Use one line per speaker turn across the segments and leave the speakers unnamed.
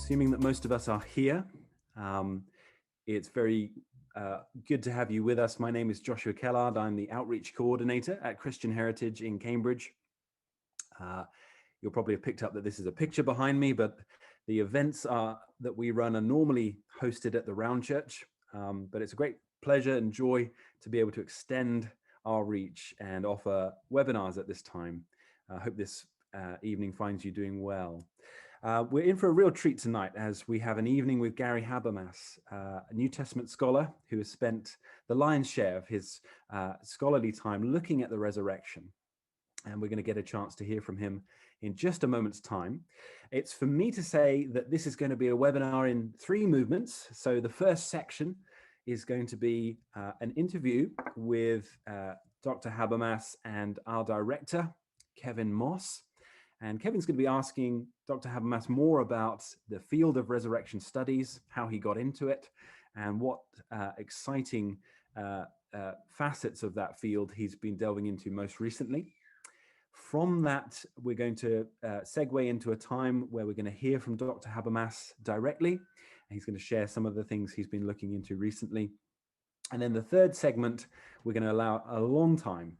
assuming that most of us are here. It's very good to have you with us. My name is Joshua Kellard. I'm the Outreach Coordinator at Christian Heritage in Cambridge. You'll probably have picked up that this is a picture behind me, but the events that we run are normally hosted at the Round Church, but it's a great pleasure and joy to be able to extend our reach and offer webinars at this time. I hope this evening finds you doing well. We're in for a real treat tonight as we have an evening with Gary Habermas, a New Testament scholar who has spent the lion's share of his scholarly time looking at the resurrection. And we're going to get a chance to hear from him in just a moment's time. It's for me to say that this is going to be a webinar in 3 movements. So the first section is going to be an interview with Dr. Habermas and our director, Kevin Moss. And Kevin's going to be asking Dr. Habermas more about the field of resurrection studies, how he got into it, and what exciting facets of that field he's been delving into most recently. From that, we're going to segue into a time where we're going to hear from Dr. Habermas directly. He's going to share some of the things he's been looking into recently. And then the third segment, we're going to allow a long time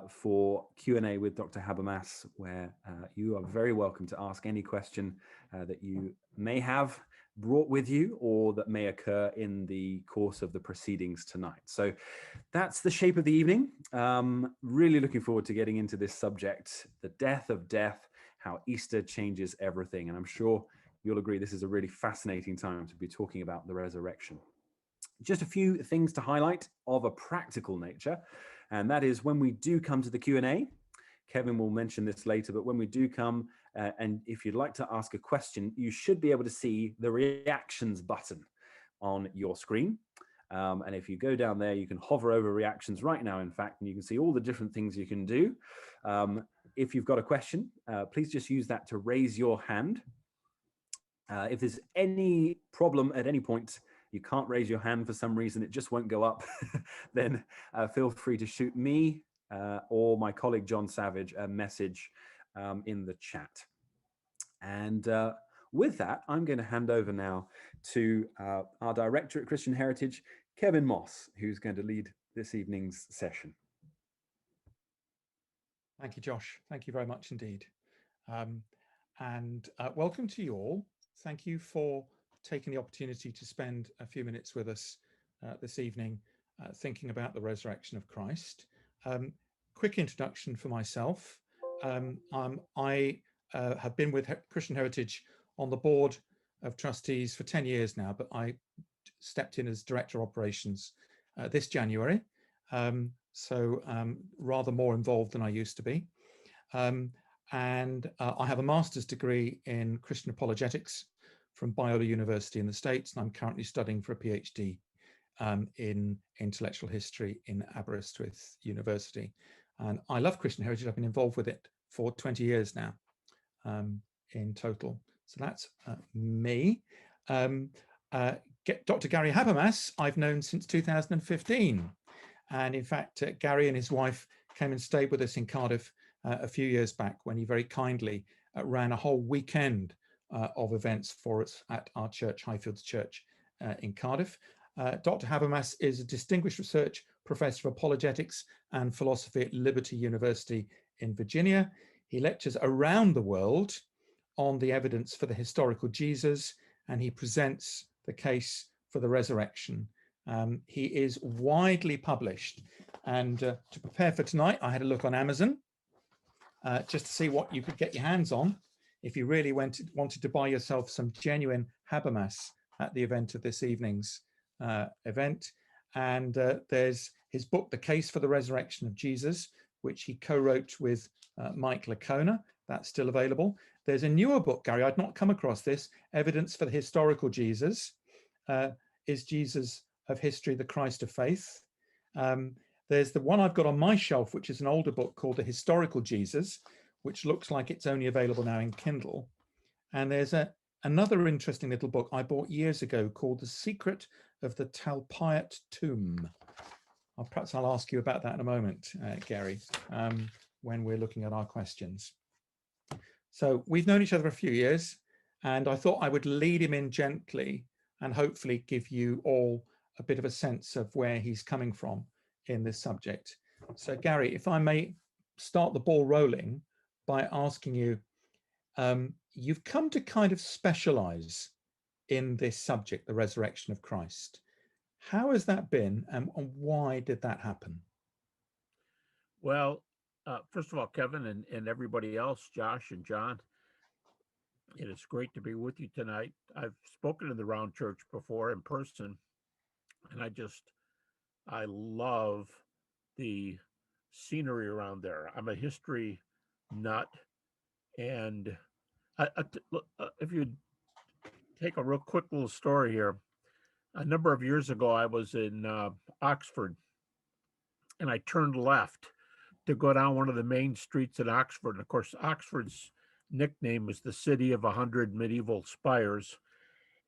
for Q&A with Dr. Habermas, where you are very welcome to ask any question that you may have brought with you or that may occur in the course of the proceedings tonight. So that's the shape of the evening. Really looking forward to getting into this subject, the death of death, how Easter changes everything. And I'm sure you'll agree this is a really fascinating time to be talking about the resurrection. Just a few things to highlight of a practical nature, and that is when we do come to the Q&A, Kevin will mention this later, but when we do come, and if you'd like to ask a question, you should be able to see the reactions button on your screen. And if you go down there, you can hover over reactions right now, in fact, and you can see all the different things you can do. If you've got a question, please just use that to raise your hand. If there's any problem at any point, you can't raise your hand for some reason, it just won't go up, then feel free to shoot me or my colleague John Savage a message in the chat. And with that, I'm going to hand over now to our director at Christian Heritage, Kevin Moss, who's going to lead this evening's session.
Thank you, Josh. Thank you very much indeed. And welcome to you all. Thank you for taking the opportunity to spend a few minutes with us this evening thinking about the resurrection of Christ. Quick introduction for myself. I have been with Christian Heritage on the board of trustees for 10 years now, but I stepped in as director of operations this January, so rather more involved than I used to be. And I have a master's degree in Christian apologetics from Biola University in the States, and I'm currently studying for a PhD in intellectual history in Aberystwyth University. And I love Christian Heritage. I've been involved with it for 20 years now in total. So that's me. Dr. Gary Habermas, I've known since 2015. And in fact, Gary and his wife came and stayed with us in Cardiff a few years back when he very kindly ran a whole weekend of events for us at our church, Highfields Church in Cardiff. Dr. Habermas is a distinguished research professor of apologetics and philosophy at Liberty University in Virginia. He lectures around the world on the evidence for the historical Jesus, and he presents the case for the resurrection. He is widely published, and to prepare for tonight, I had a look on Amazon just to see what you could get your hands on if you really wanted to buy yourself some genuine Habermas at the event of this evening's event. And there's his book, The Case for the Resurrection of Jesus, which he co-wrote with Mike Licona. That's still available. There's a newer book, Gary, I'd not come across this, Evidence for the Historical Jesus. Is Jesus of History the Christ of Faith? There's the one I've got on my shelf, which is an older book called The Historical Jesus, which looks like it's only available now in Kindle. And there's another interesting little book I bought years ago called The Secret of the Talpiot Tomb. Perhaps I'll ask you about that in a moment, Gary, when we're looking at our questions. So we've known each other for a few years. And I thought I would lead him in gently and hopefully give you all a bit of a sense of where he's coming from in this subject. So Gary, if I may start the ball rolling by asking you, you've come to kind of specialize in this subject, the resurrection of Christ. How has that been, and why did that happen?
Well, first of all, Kevin and everybody else, Josh and John, it is great to be with you tonight. I've spoken in the Round Church before in person, and I love the scenery around there. I'm a history nut, and if you take a real quick little story here, a number of years ago, I was in Oxford, and I turned left to go down one of the main streets in Oxford. And of course, Oxford's nickname was the city of 100 medieval spires.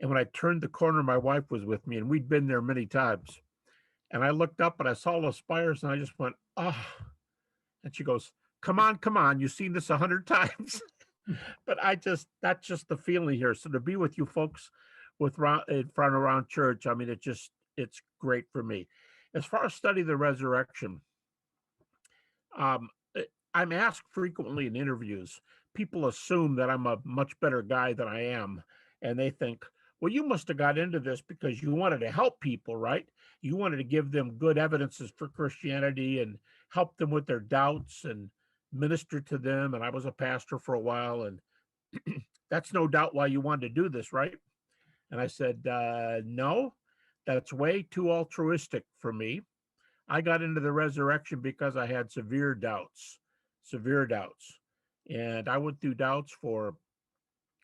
And when I turned the corner, my wife was with me, and we'd been there many times. And I looked up and I saw those spires, and I just went, ah. Oh. And she goes, come on, you've seen this 100 times. But that's just the feeling here. So to be with you folks in front around church, I mean, it's great for me. As far as study the resurrection, I'm asked frequently in interviews. People assume that I'm a much better guy than I am. And they think, well, you must have got into this because you wanted to help people, right? You wanted to give them good evidences for Christianity and help them with their doubts and minister to them. And I was a pastor for a while, and that's no doubt why you wanted to do this, right? And I said, no, that's way too altruistic for me. I got into the resurrection because I had severe doubts. And I went through doubts for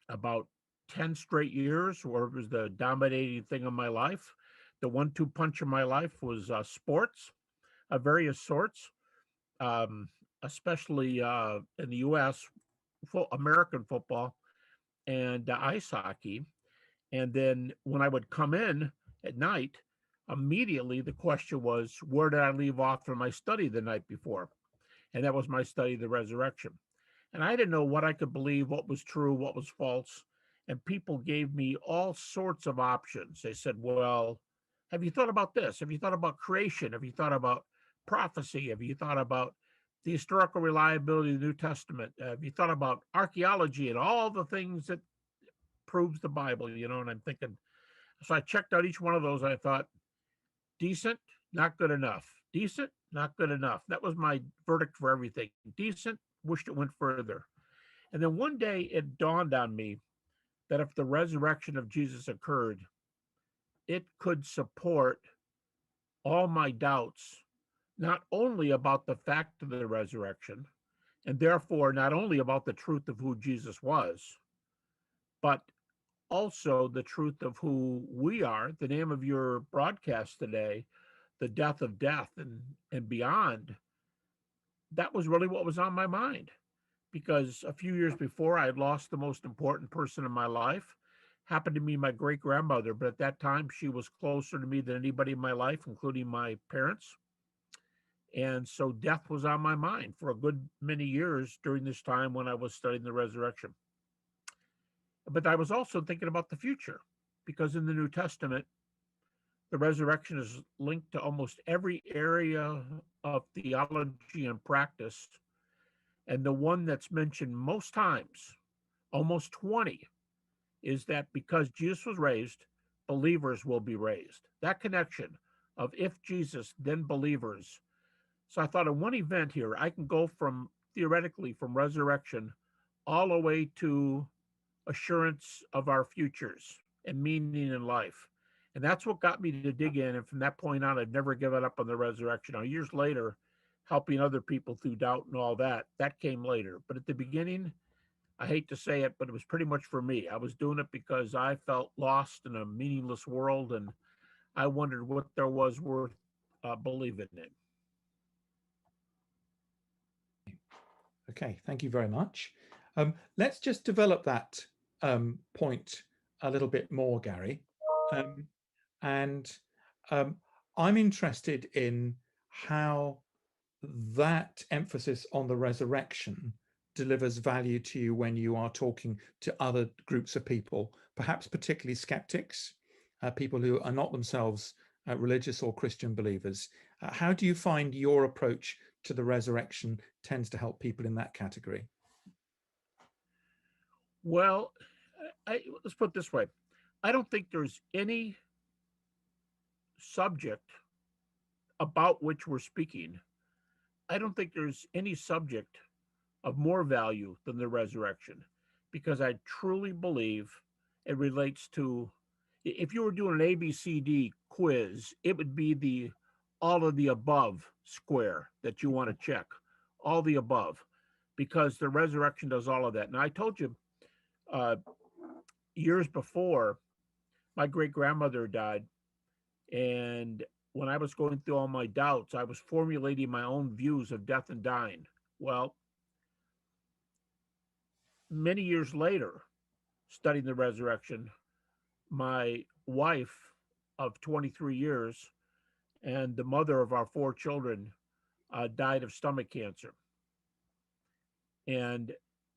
about 10 straight years, where it was the dominating thing of my life. The 1-2 punch of my life was sports of various sorts, especially in the U.S., American football and ice hockey. And then when I would come in at night, immediately the question was, where did I leave off from my study the night before? And that was my study of the resurrection. And I didn't know what I could believe, what was true, what was false. And people gave me all sorts of options. They said, well, have you thought about this? Have you thought about creation? Have you thought about prophecy? Have you thought about the historical reliability of the New Testament? Have you thought about archaeology and all the things that proves the Bible, you know? And I'm thinking, so I checked out each one of those. And I thought, decent, not good enough. Decent, not good enough. That was my verdict for everything. Decent, wished it went further. And then one day it dawned on me that if the resurrection of Jesus occurred, it could support all my doubts, not only about the fact of the resurrection, and therefore not only about the truth of who Jesus was, but also the truth of who we are, the name of your broadcast today, the death of death and beyond. That was really what was on my mind, because a few years before I had lost the most important person in my life. Happened to be my great grandmother, but at that time she was closer to me than anybody in my life, including my parents. And so death was on my mind for a good many years during this time when I was studying the resurrection. But I was also thinking about the future, because in the New Testament, the resurrection is linked to almost every area of theology and practice. And the one that's mentioned most times, almost 20, is that because Jesus was raised, believers will be raised. That connection of if Jesus, then believers. So I thought in one event here, I can go from theoretically from resurrection all the way to assurance of our futures and meaning in life. And that's what got me to dig in. And from that point on, I've never given up on the resurrection. Now, years later, helping other people through doubt and all that, that came later. But at the beginning, I hate to say it, but it was pretty much for me. I was doing it because I felt lost in a meaningless world, and I wondered what there was worth believing in.
Okay, thank you very much. Let's just develop that point a little bit more, Gary. I'm interested in how that emphasis on the resurrection delivers value to you when you are talking to other groups of people, perhaps particularly skeptics, people who are not themselves religious or Christian believers? How do you find your approach to the resurrection tends to help people in that category?
Well, let's put it this way. I don't think there's any subject about which we're speaking. I don't think there's any subject of more value than the resurrection, because I truly believe it relates to, if you were doing an ABCD quiz, it would be the all of the above square that you want to check, all the above, because the resurrection does all of that. And I told you years before, my great grandmother died. And when I was going through all my doubts, I was formulating my own views of death and dying. Well, many years later, studying the resurrection, my wife of 23 years and the mother of our 4 children died of stomach cancer. And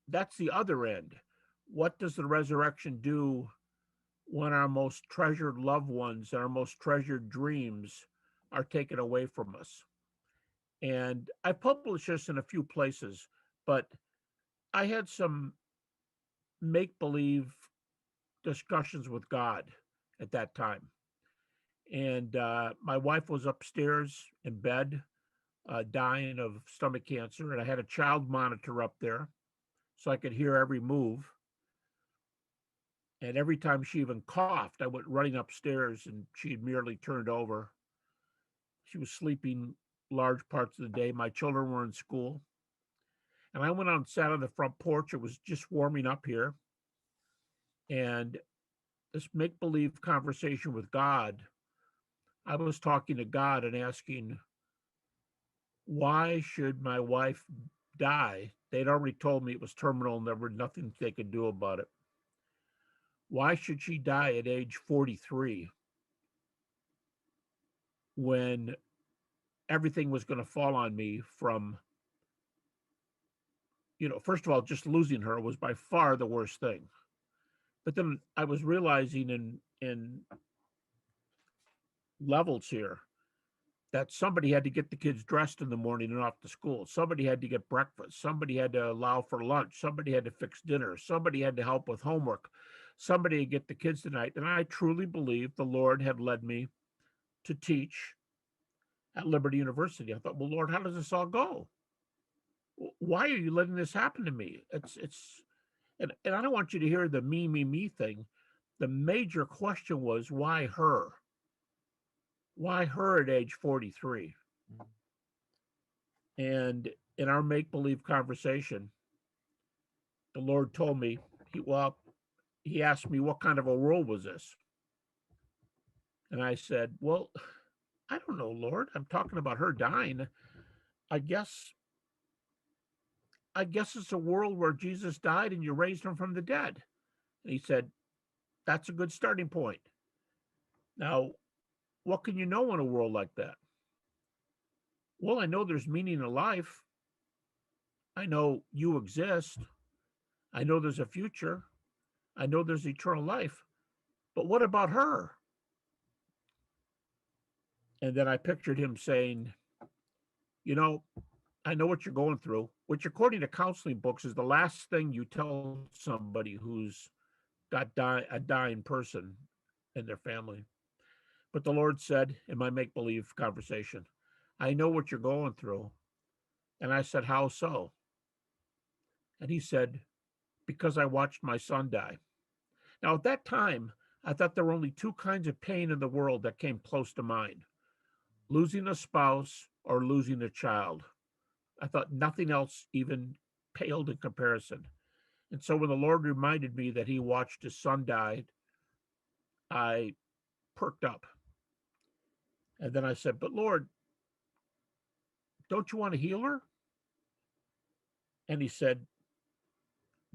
that's the other end. What does the resurrection do when our most treasured loved ones and our most treasured dreams are taken away from us? And I published this in a few places, but I had some make-believe discussions with God at that time. And my wife was upstairs in bed, dying of stomach cancer, and I had a child monitor up there so I could hear every move. And every time she even coughed, I went running upstairs, and she had merely turned over. She was sleeping large parts of the day. My children were in school. And I went out and sat on the front porch. It was just warming up here. And this make-believe conversation with God, I was talking to God and asking, why should my wife die? They'd already told me it was terminal and there was nothing they could do about it. Why should she die at age 43 when everything was going to fall on me from, first of all, just losing her was by far the worst thing. But then I was realizing in levels here that somebody had to get the kids dressed in the morning and off to school. Somebody had to get breakfast. Somebody had to allow for lunch. Somebody had to fix dinner. Somebody had to help with homework. Somebody had to get the kids tonight. And I truly believe the Lord had led me to teach at Liberty University. I thought, well, Lord, how does this all go? Why are you letting this happen to me? And I don't want you to hear the me thing. The major question was, why her? Why her at age 43? And in our make-believe conversation, the Lord told me, he asked me, what kind of a world was this? And I said, well, I don't know, Lord. I'm talking about her dying. I guess it's a world where Jesus died and you raised him from the dead. And he said, that's a good starting point. Now, what can you know in a world like that? Well, I know there's meaning in life. I know you exist. I know there's a future. I know there's eternal life. But what about her? And then I pictured him saying, I know what you're going through, which according to counseling books is the last thing you tell somebody who's got a dying person in their family. But the Lord said in my make-believe conversation, I know what you're going through. And I said, how so? And he said, because I watched my son die. Now, at that time, I thought there were only 2 kinds of pain in the world that came close to mine: losing a spouse or losing a child. I thought nothing else even paled in comparison. And so when the Lord reminded me that he watched his son die, I perked up. And then I said, but Lord, don't you want to heal her? And he said,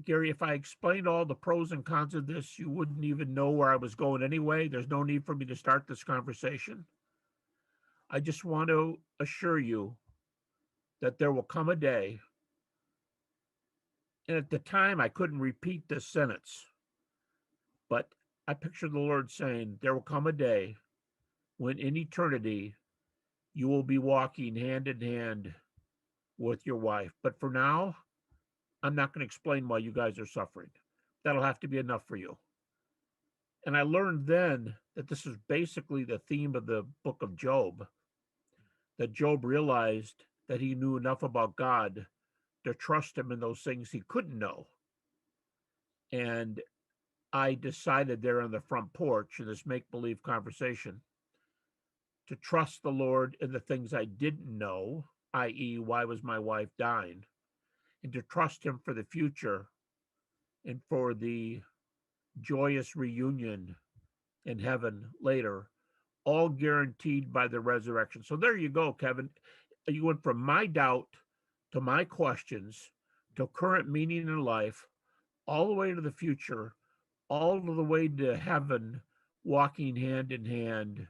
Gary, if I explained all the pros and cons of this, you wouldn't even know where I was going anyway. There's no need for me to start this conversation. I just want to assure you that there will come a day And at the time, I couldn't repeat this sentence, but I pictured the Lord saying, there will come a day when in eternity you will be walking hand in hand with your wife. But for now, I'm not going to explain why you guys are suffering. That'll have to be enough for you. And I learned then that this is basically the theme of the book of Job, that Job realized that he knew enough about God to trust him in those things he couldn't know. And I decided there on the front porch in this make-believe conversation to trust the Lord in the things I didn't know, i.e., why was my wife dying, and to trust him for the future and for the joyous reunion in heaven later, all guaranteed by the resurrection. So there you go, Kevin. You went from my doubt to my questions to current meaning in life, all the way to the future, all the way to heaven, walking hand in hand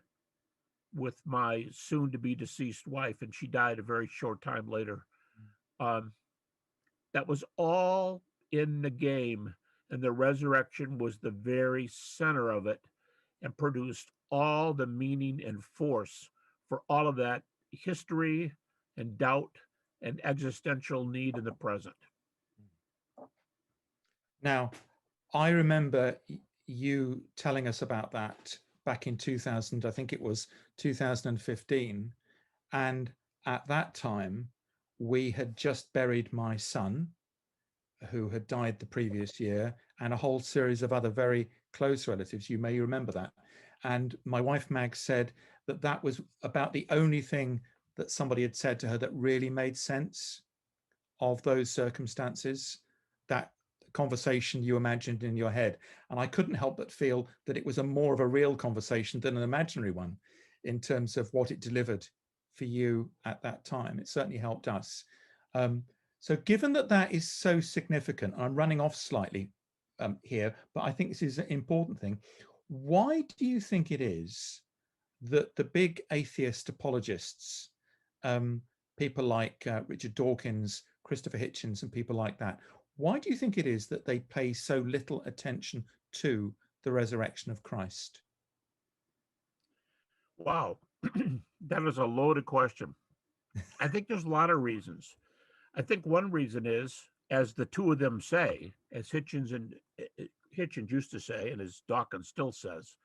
with my soon to be deceased wife. And she died a very short time later. That was all in the game. And the resurrection was the very center of it and produced all the meaning and force for all of that history and doubt and existential need in the present.
Now, I remember you telling us about that back in 2000, I think it was 2015. And at that time, we had just buried my son, who had died the previous year, and a whole series of other very close relatives. You may remember that. And my wife, Mag, said that that was about the only thing that somebody had said to her that really made sense of those circumstances, that conversation you imagined in your head. And I couldn't help but feel that it was a more of a real conversation than an imaginary one in terms of what it delivered for you at that time. It certainly helped us. So given that that is so significant, I'm running off slightly here, but I think this is an important thing. Why do you think it is that the big atheist apologists, people like Richard Dawkins, Christopher Hitchens, and people like that, why do you think it is that they pay so little attention to the resurrection of Christ?
Wow, that is a loaded question. I think there's a lot of reasons. I think one reason is, as the two of them say, as Hitchens used to say, and as Dawkins still says,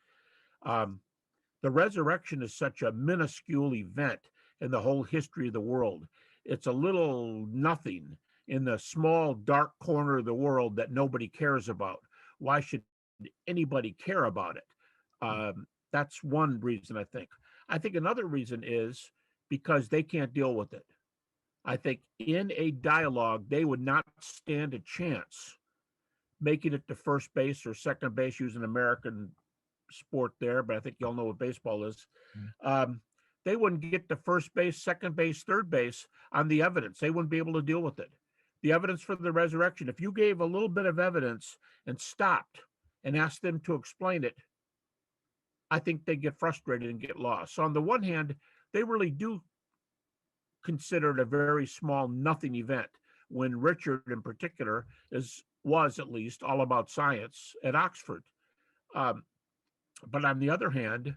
the resurrection is such a minuscule event in the whole history of the world. It's a little nothing in the small, dark corner of the world that nobody cares about. Why should anybody care about it? That's one reason, I think. I think another reason is because they can't deal with it. I think in a dialogue, they would not stand a chance making it to first base or second base, using American sport there, but I think y'all know what baseball is. They wouldn't get to first base, second base, third base on the evidence. They wouldn't be able to deal with it. The evidence for the resurrection, if you gave a little bit of evidence and stopped and asked them to explain it, I think they get frustrated and get lost. So on the one hand, they really do consider it a very small nothing event, when Richard in particular was at least all about science at Oxford. But on the other hand,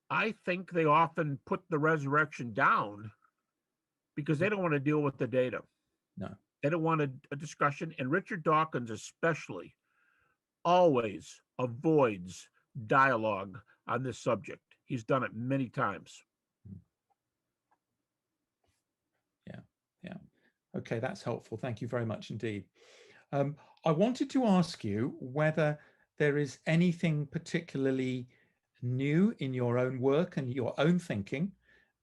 I think they often put the resurrection down because they don't want to deal with the data.
No.
They don't want a discussion. And Richard Dawkins especially always avoids dialogue on this subject. He's done it many times.
Yeah. Okay, that's helpful. Thank you very much indeed. I wanted to ask you whether there is anything particularly new in your own work and your own thinking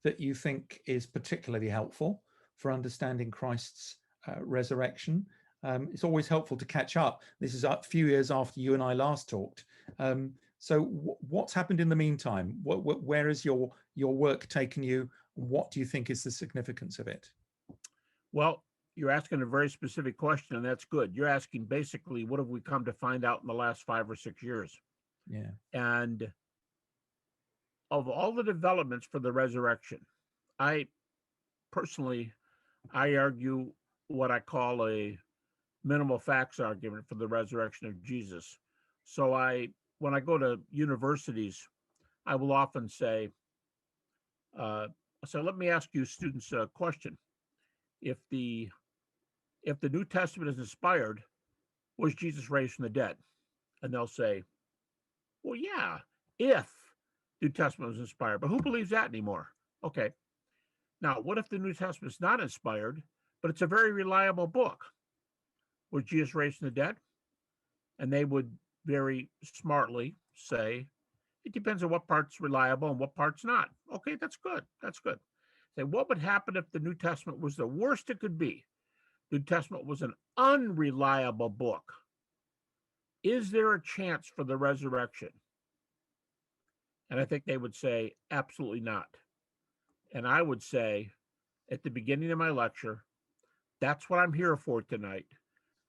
that you think is particularly helpful for understanding Christ's resurrection. It's always helpful to catch up. This is a few years after you and I last talked. So what's happened in the meantime? Where has your work taken you? What do you think is the significance of it?
Well, you're asking a very specific question, and that's good. You're asking basically, what have we come to find out in the last 5 or 6 years?
Yeah.
And of all the developments for the resurrection, I argue what I call a minimal facts argument for the resurrection of Jesus. So when I go to universities, I will often say, so let me ask you students a question. If the New Testament is inspired, was Jesus raised from the dead? And they'll say, well, yeah, if New Testament was inspired, but who believes that anymore? Okay. Now, what if the New Testament is not inspired, but it's a very reliable book? Was Jesus raised from the dead? And they would very smartly say, it depends on what part's reliable and what part's not. Okay, that's good. That's good. Say, what would happen if the New Testament was the worst it could be? The New Testament was an unreliable book. Is there a chance for the resurrection? And I think they would say, absolutely not. And I would say at the beginning of my lecture, that's what I'm here for tonight.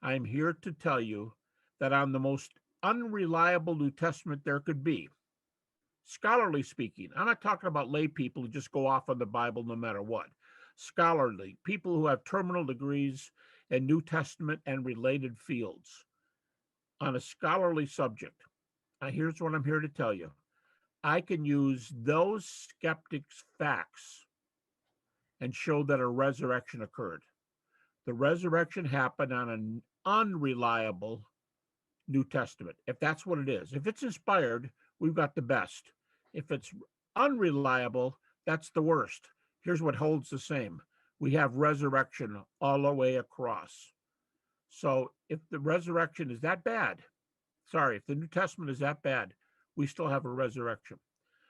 I'm here to tell you that on the most unreliable New Testament there could be, scholarly speaking, I'm not talking about lay people who just go off on the Bible no matter what. Scholarly, people who have terminal degrees in New Testament and related fields on a scholarly subject. Here's what I'm here to tell you. I can use those skeptics' facts and show that a resurrection occurred. The resurrection happened on an unreliable New Testament, if that's what it is. If it's inspired, we've got the best. If it's unreliable, that's the worst. Here's what holds the same. We have resurrection all the way across. So if the resurrection is that bad, if the New Testament is that bad, we still have a resurrection.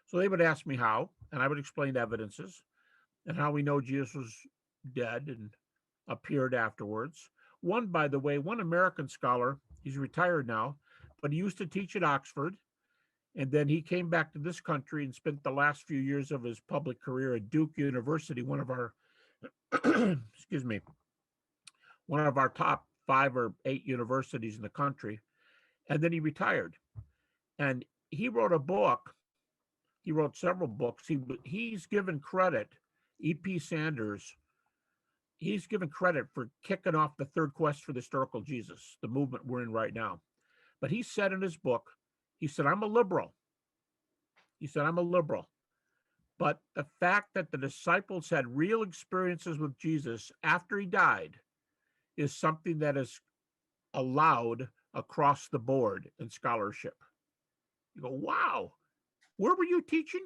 So they would ask me how, and I would explain evidences and how we know Jesus was dead and appeared afterwards. By the way, one American scholar, he's retired now, but he used to teach at Oxford. And then he came back to this country and spent the last few years of his public career at Duke University, one of our, excuse me, one of our top 5 or 8 universities in the country. And then he retired. And he wrote a book. He wrote several books. He's given credit, E.P. Sanders, he's given credit for kicking off the third quest for the historical Jesus, the movement we're in right now. But he said in his book, he said, I'm a liberal. He said, I'm a liberal. But the fact that the disciples had real experiences with Jesus after he died is something that is allowed across the board in scholarship. You go, wow, where were you teaching?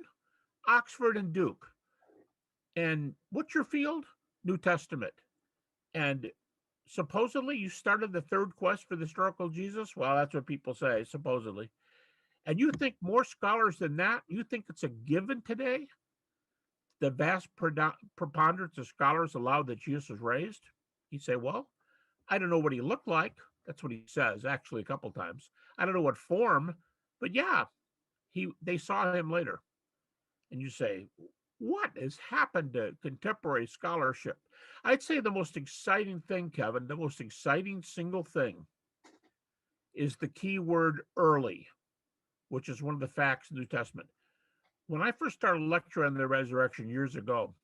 Oxford and Duke. And what's your field? New Testament. And supposedly you started the third quest for the historical Jesus? Well, that's what people say, supposedly. And you think more scholars than that? You think it's a given today? The vast preponderance of scholars allow that Jesus was raised? You say, well, I don't know what he looked like. That's what he says, actually, a couple times. I don't know what form, but yeah, they saw him later. And you say, what has happened to contemporary scholarship? I'd say the most exciting thing, Kevin, the most exciting single thing is the key word early, which is one of the facts in the New Testament. When I first started lecturing on the resurrection years ago,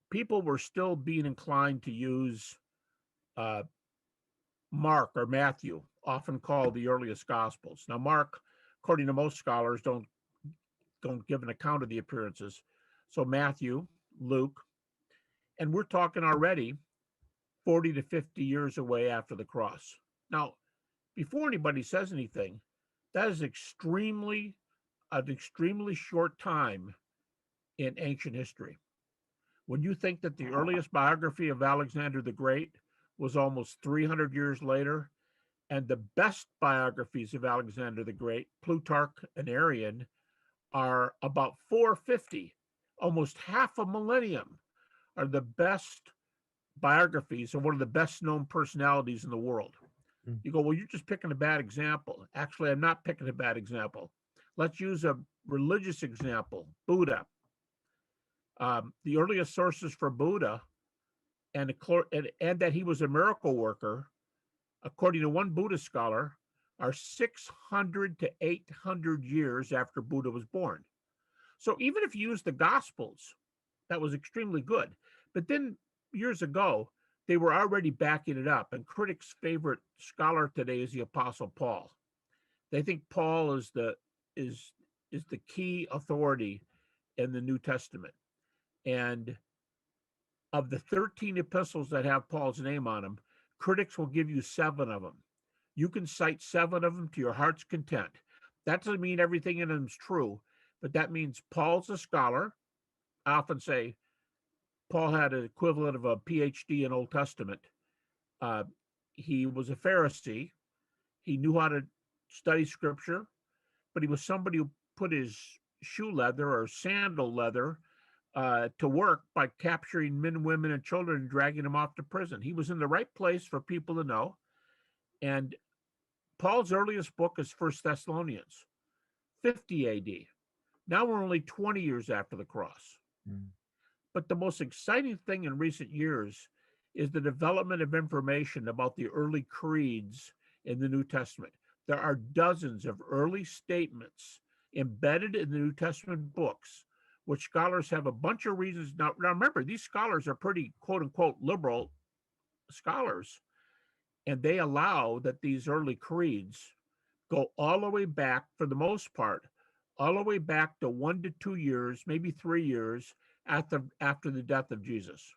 people were still being inclined to use Mark or Matthew, often called the earliest Gospels. Now, Mark, according to most scholars, don't give an account of the appearances. So Matthew, Luke, and we're talking already 40 to 50 years away after the cross. Now, before anybody says anything, that is an extremely short time in ancient history. When you think that the earliest biography of Alexander the Great was almost 300 years later, and the best biographies of Alexander the Great, Plutarch and Arrian, are about 450, almost half a millennium, are the best biographies of one of the best known personalities in the world. You go, well, you're just picking a bad example. Actually, I'm not picking a bad example. Let's use a religious example, Buddha. The earliest sources for Buddha and that he was a miracle worker, according to one Buddhist scholar, are 600 to 800 years after Buddha was born. So even if you use the Gospels, that was extremely good. But then years ago, they were already backing it up. And critics' favorite scholar today is the Apostle Paul. They think Paul is the key authority in the New Testament. And of the 13 epistles that have Paul's name on them, critics will give you 7 of them. You can cite 7 of them to your heart's content. That doesn't mean everything in them is true, but that means Paul's a scholar. I often say Paul had an equivalent of a PhD in Old Testament. He was a Pharisee. He knew how to study scripture, but he was somebody who put his shoe leather or sandal leather to work by capturing men, women, and children and dragging them off to prison. He was in the right place for people to know. And Paul's earliest book is 1 Thessalonians, 50 AD. Now we're only 20 years after the cross. But the most exciting thing in recent years is the development of information about the early creeds in the New Testament. There are dozens of early statements embedded in the New Testament books, which scholars have a bunch of reasons. Now remember, these scholars are pretty quote unquote liberal scholars, and they allow that these early creeds go all the way back, for the most part, all the way back to 1 to 2 years, maybe 3 years after the death of Jesus.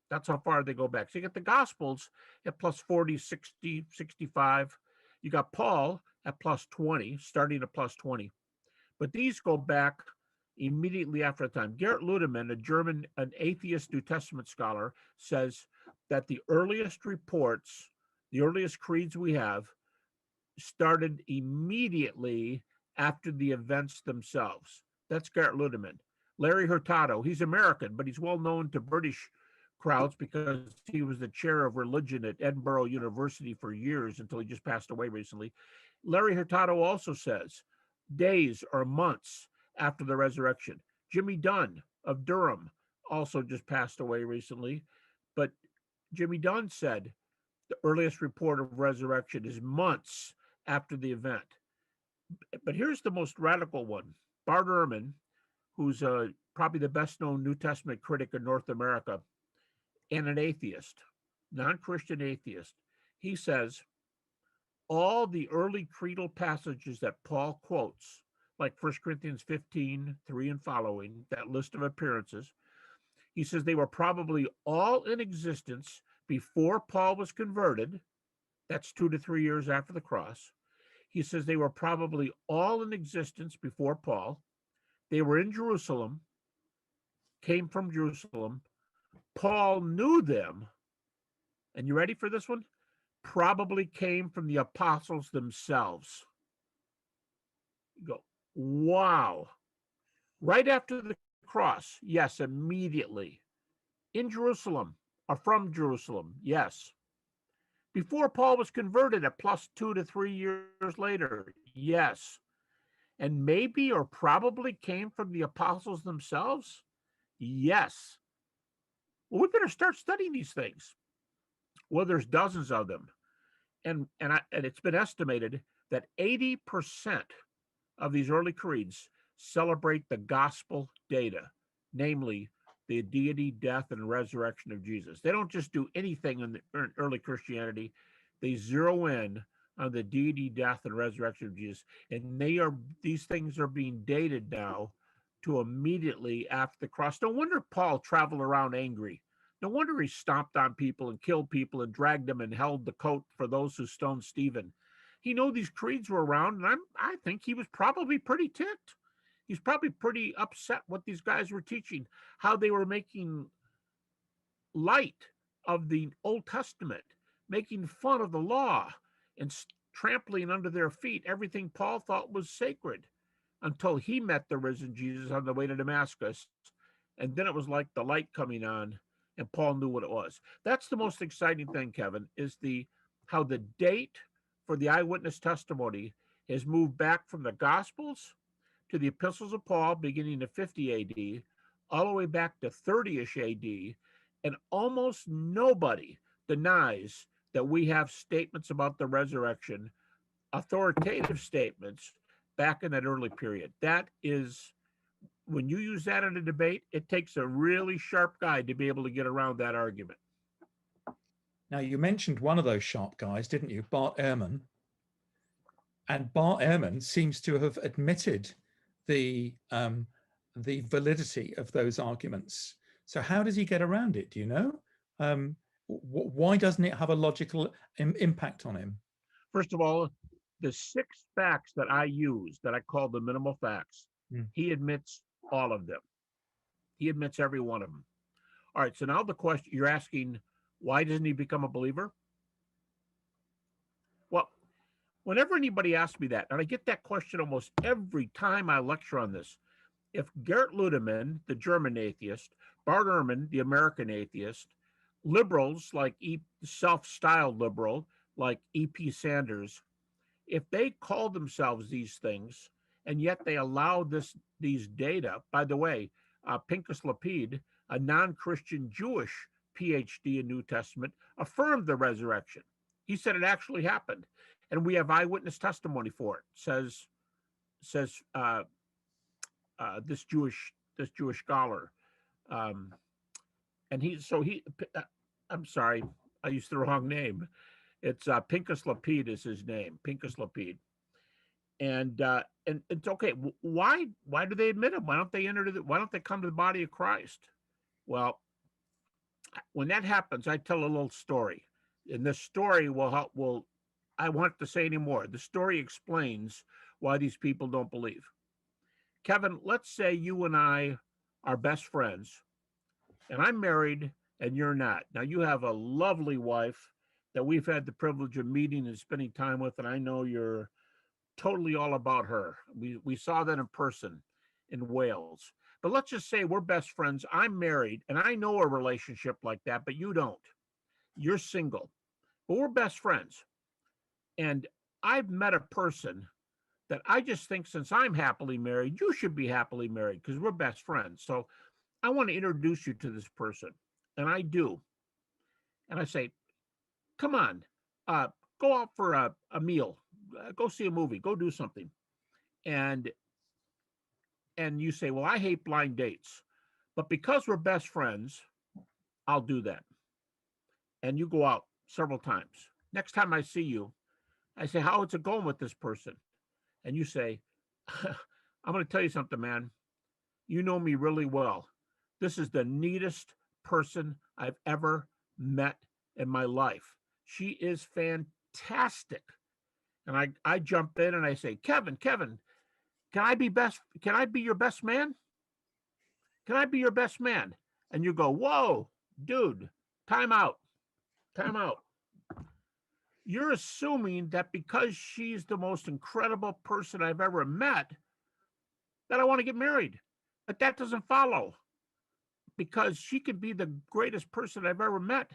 That's how far they go back. So you get the Gospels at plus 40, 60, 65. You got Paul at plus 20, starting at plus 20. But these go back immediately after the time. Gerhard Ludemann, an atheist New Testament scholar, says that the earliest reports, the earliest creeds we have, started immediately after the events themselves. That's Gerhard Ludemann. Larry Hurtado, he's American, but he's well known to British crowds because he was the chair of religion at Edinburgh University for years until he just passed away recently. Larry Hurtado also says days or months after the resurrection. Jimmy Dunn of Durham also just passed away recently, but Jimmy Dunn said the earliest report of resurrection is months after the event. But here's the most radical one. Bart Ehrman, who's probably the best known New Testament critic in North America and an atheist, non-Christian atheist, he says all the early creedal passages that Paul quotes, like 1 Corinthians 15, 3 and following, that list of appearances, he says they were probably all in existence before Paul was converted. That's 2 to 3 years after the cross. He says they were probably all in existence before Paul. They were in Jerusalem, came from Jerusalem. Paul knew them. And you ready for this one? Probably came from the apostles themselves. You go, wow. Right after the cross, yes, immediately. In Jerusalem, or from Jerusalem, yes. Before Paul was converted at plus 2 to 3 years later, yes. And maybe or probably came from the apostles themselves, yes. Well, we better start studying these things. Well, there's dozens of them. And it's been estimated that 80% of these early creeds celebrate the gospel data, namely the deity, death, and resurrection of Jesus. They don't just do anything in early Christianity. They zero in on the deity, death, and resurrection of Jesus. And these things are being dated now to immediately after the cross. No wonder Paul traveled around angry. No wonder he stomped on people and killed people and dragged them and held the coat for those who stoned Stephen. He knew these creeds were around, and I think he was probably pretty ticked. He's probably pretty upset what these guys were teaching, how they were making light of the Old Testament, making fun of the law, and trampling under their feet everything Paul thought was sacred, until he met the risen Jesus on the way to Damascus. And then it was like the light coming on, and Paul knew what it was. That's the most exciting thing, Kevin, is how the date for the eyewitness testimony has moved back from the Gospels to the epistles of Paul, beginning at 50 AD, all the way back to 30-ish AD, and almost nobody denies that we have statements about the resurrection, authoritative statements, back in that early period. That is, when you use that in a debate, it takes a really sharp guy to be able to get around that argument.
Now, you mentioned one of those sharp guys, didn't you? Bart Ehrman. And Bart Ehrman seems to have admitted the validity of those arguments. So how does he get around it? Do you know? Why doesn't it have a logical impact on him?
First of all, the 6 facts that I use, that I call the minimal facts, he admits all of them. He admits every one of them. All right, so now the question you're asking, why doesn't he become a believer? Well, whenever anybody asks me that, and I get that question almost every time I lecture on this, if Gerd Ludemann, the German atheist, Bart Ehrman, the American atheist, liberals like self-styled liberal like E.P. Sanders, if they call themselves these things and yet they allow these data, by the way, Pinchas Lapid, a non-Christian Jewish PhD in New Testament, affirmed the resurrection. He said it actually happened, and we have eyewitness testimony for it. Says this Jewish scholar, and I'm sorry, I used the wrong name. It's Pinchas Lapid is his name, Pinchas Lapid, and it's okay. Why do they admit him? Why don't they come to the body of Christ? Well, when that happens, I tell a little story, and this story I won't have to say anymore. The story explains why these people don't believe. Kevin, let's say you and I are best friends, and I'm married and you're not. Now, you have a lovely wife that we've had the privilege of meeting and spending time with, and I know you're totally all about her. We saw that in person in Wales. But let's just say we're best friends. I'm married, and I know a relationship like that, but you don't. You're single, but we're best friends. And I've met a person that I just think, since I'm happily married, you should be happily married because we're best friends. So I want to introduce you to this person. And I do. And I say, come on, go out for a meal, go see a movie, go do something. And you say, well, I hate blind dates, but because we're best friends, I'll do that. And you go out several times. Next time I see you, I say, how is it going with this person? And you say, I'm going to tell you something, man. You know me really well. This is the neatest person I've ever met in my life. She is fantastic. And I jump in and I say, Kevin, can I be your best man? Can I be your best man? And you go, whoa, dude, time out. You're assuming that because she's the most incredible person I've ever met, that I want to get married. But that doesn't follow, because she could be the greatest person I've ever met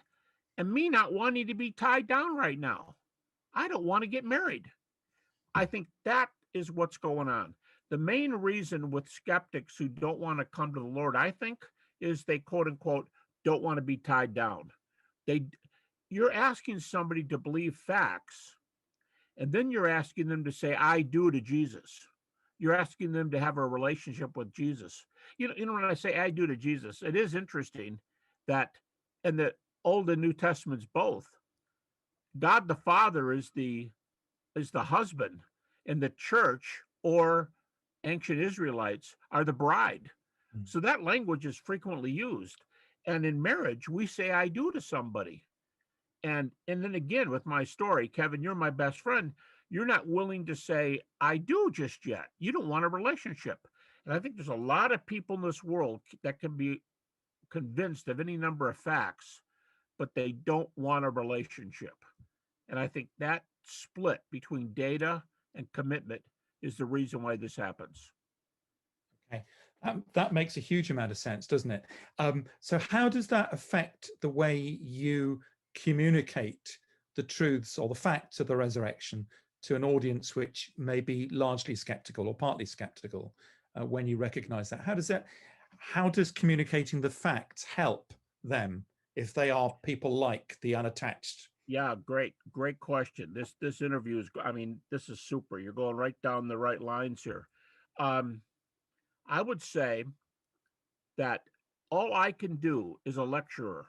and me not wanting to be tied down right now. I don't want to get married. I think that is what's going on. The main reason with skeptics who don't want to come to the Lord, I think, is they quote unquote don't want to be tied down. You're asking somebody to believe facts, and then you're asking them to say, I do to Jesus. You're asking them to have a relationship with Jesus. You know, when I say I do to Jesus, it is interesting that in the Old and New Testaments both, God the Father is the husband, and the church or ancient Israelites are the bride. So that language is frequently used. And in marriage, we say I do to somebody. And then again, with my story, Kevin, you're my best friend. You're not willing to say I do just yet. You don't want a relationship. And I think there's a lot of people in this world that can be convinced of any number of facts, but they don't want a relationship. And I think that split between data and commitment is the reason why this happens.
Okay, that makes a huge amount of sense, doesn't it? So how does that affect the way you communicate the truths or the facts of the resurrection to an audience which may be largely skeptical or partly skeptical when you recognize that? How does communicating the facts help them if they are people like the unattached?
Yeah, great question. This interview is, I mean, this is super. You're going right down the right lines here. I would say that all I can do as a lecturer,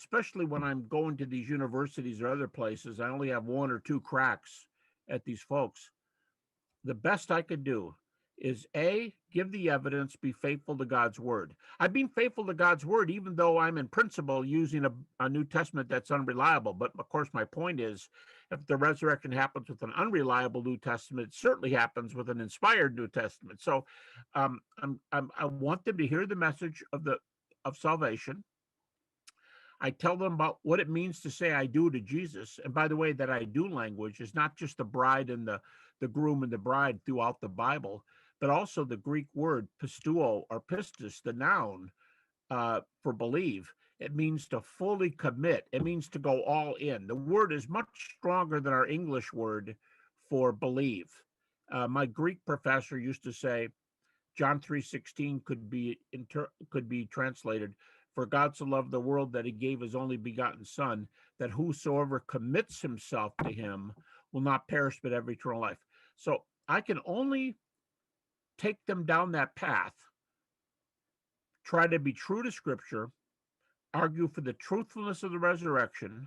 especially when I'm going to these universities or other places, I only have one or two cracks at these folks. The best I could do is A, give the evidence, be faithful to God's word. I've been faithful to God's word, even though I'm in principle using a New Testament that's unreliable. But of course, my point is, if the resurrection happens with an unreliable New Testament, it certainly happens with an inspired New Testament. So I want them to hear the message of salvation. I tell them about what it means to say I do to Jesus. And by the way, that I do language is not just the bride and the groom and the bride throughout the Bible, but also the Greek word pisteuo or pistis, the noun for believe. It means to fully commit. It means to go all in. The word is much stronger than our English word for believe. My Greek professor used to say, John 3:16 could be translated, for God so loved the world that he gave his only begotten son, that whosoever commits himself to him will not perish but have eternal life. So I can only take them down that path, try to be true to scripture, argue for the truthfulness of the resurrection,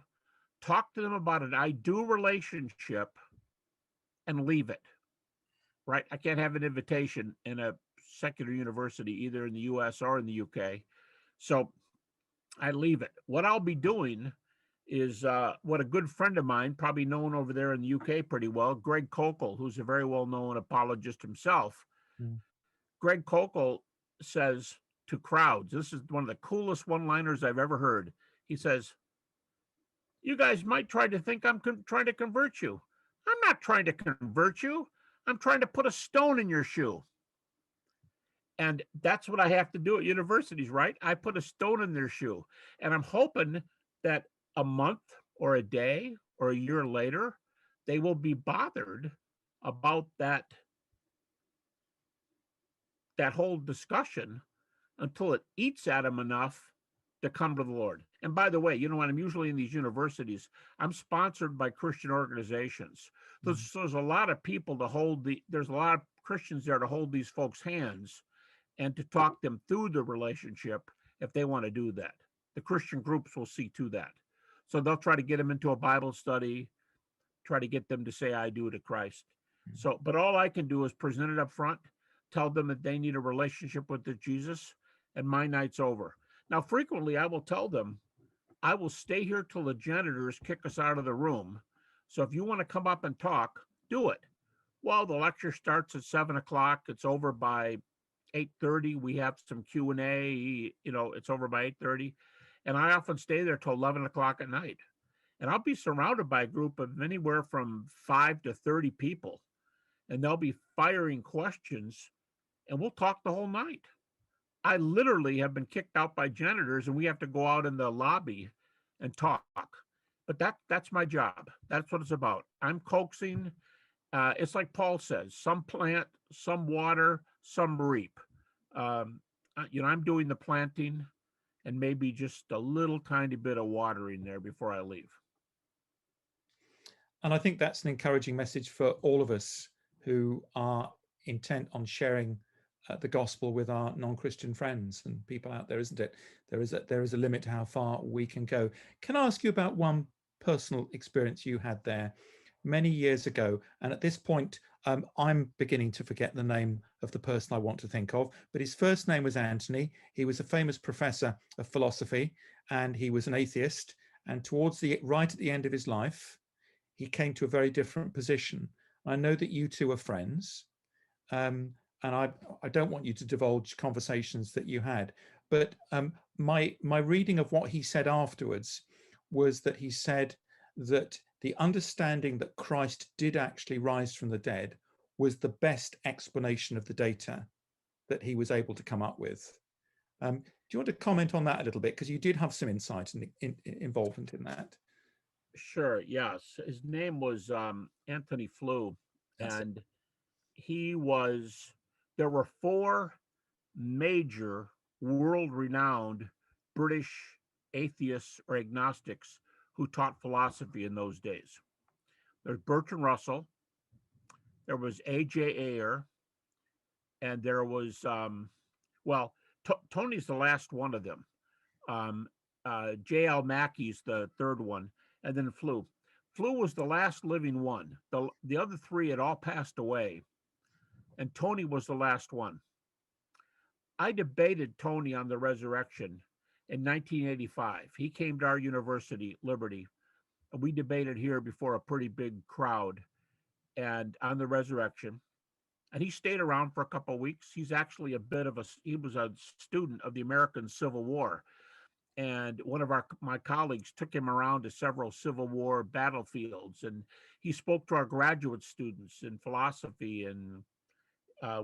talk to them about an I do relationship, and leave it. Right? I can't have an invitation in a secular university, either in the US or in the UK. So I leave it. What I'll be doing is what a good friend of mine, probably known over there in the UK pretty well, Greg Koukl, who's a very well-known apologist himself. Greg Koukl says to crowds, this is one of the coolest one-liners I've ever heard. He says, you guys might try to think I'm trying to convert you. I'm not trying to convert you. I'm trying to put a stone in your shoe. And that's what I have to do at universities, right? I put a stone in their shoe. And I'm hoping that a month or a day or a year later, they will be bothered about that whole discussion until it eats at them enough to come to the Lord. And by the way, you know, when I'm usually in these universities, I'm sponsored by Christian organizations. There's a lot of people there's a lot of Christians there to hold these folks' hands and to talk them through the relationship if they want to do that. The Christian groups will see to that. So they'll try to get them into a Bible study, try to get them to say, I do to Christ. So, but all I can do is present it up front, tell them that they need a relationship with Jesus, and my night's over. Now, frequently I will tell them, I will stay here till the janitors kick us out of the room. So if you want to come up and talk, do it. Well, the lecture starts at 7:00. It's over by 8:30. We have some Q&A, you know, it's over by 8:30. And I often stay there till 11:00 at night. And I'll be surrounded by a group of anywhere from 5 to 30 people. And they'll be firing questions and we'll talk the whole night. I literally have been kicked out by janitors and we have to go out in the lobby and talk. But that's my job. That's what it's about. I'm coaxing. It's like Paul says, some plant, some water, some reap. You know, I'm doing the planting and maybe just a little tiny bit of watering there before I leave.
And I think that's an encouraging message for all of us who are intent on sharing the gospel with our non-Christian friends and people out there, isn't it? There is a limit to how far we can go. Can I ask you about one personal experience you had there many years ago? And at this point, I'm beginning to forget the name of the person I want to think of, but his first name was Anthony. He was a famous professor of philosophy and he was an atheist. And right at the end of his life, he came to a very different position. I know that you two are friends. And I don't want you to divulge conversations that you had, but my reading of what he said afterwards was that he said that the understanding that Christ did actually rise from the dead was the best explanation of the data that he was able to come up with. Do you want to comment on that a little bit? Because you did have some insight and involvement in that.
Sure, yes. His name was Anthony Flew, and there were 4 major world-renowned British atheists or agnostics who taught philosophy in those days. There's Bertrand Russell, there was A.J. Ayer, and there was, Tony's the last one of them. J.L. Mackey's the third one, and then Flew. Flew was the last living one. The other three had all passed away, and Tony was the last one. I debated Tony on the resurrection in 1985. He came to our university, Liberty, and we debated here before a pretty big crowd and on the resurrection. And he stayed around for a couple of weeks. He's actually he was a student of the American Civil War. And one of my colleagues took him around to several Civil War battlefields, and he spoke to our graduate students in philosophy, and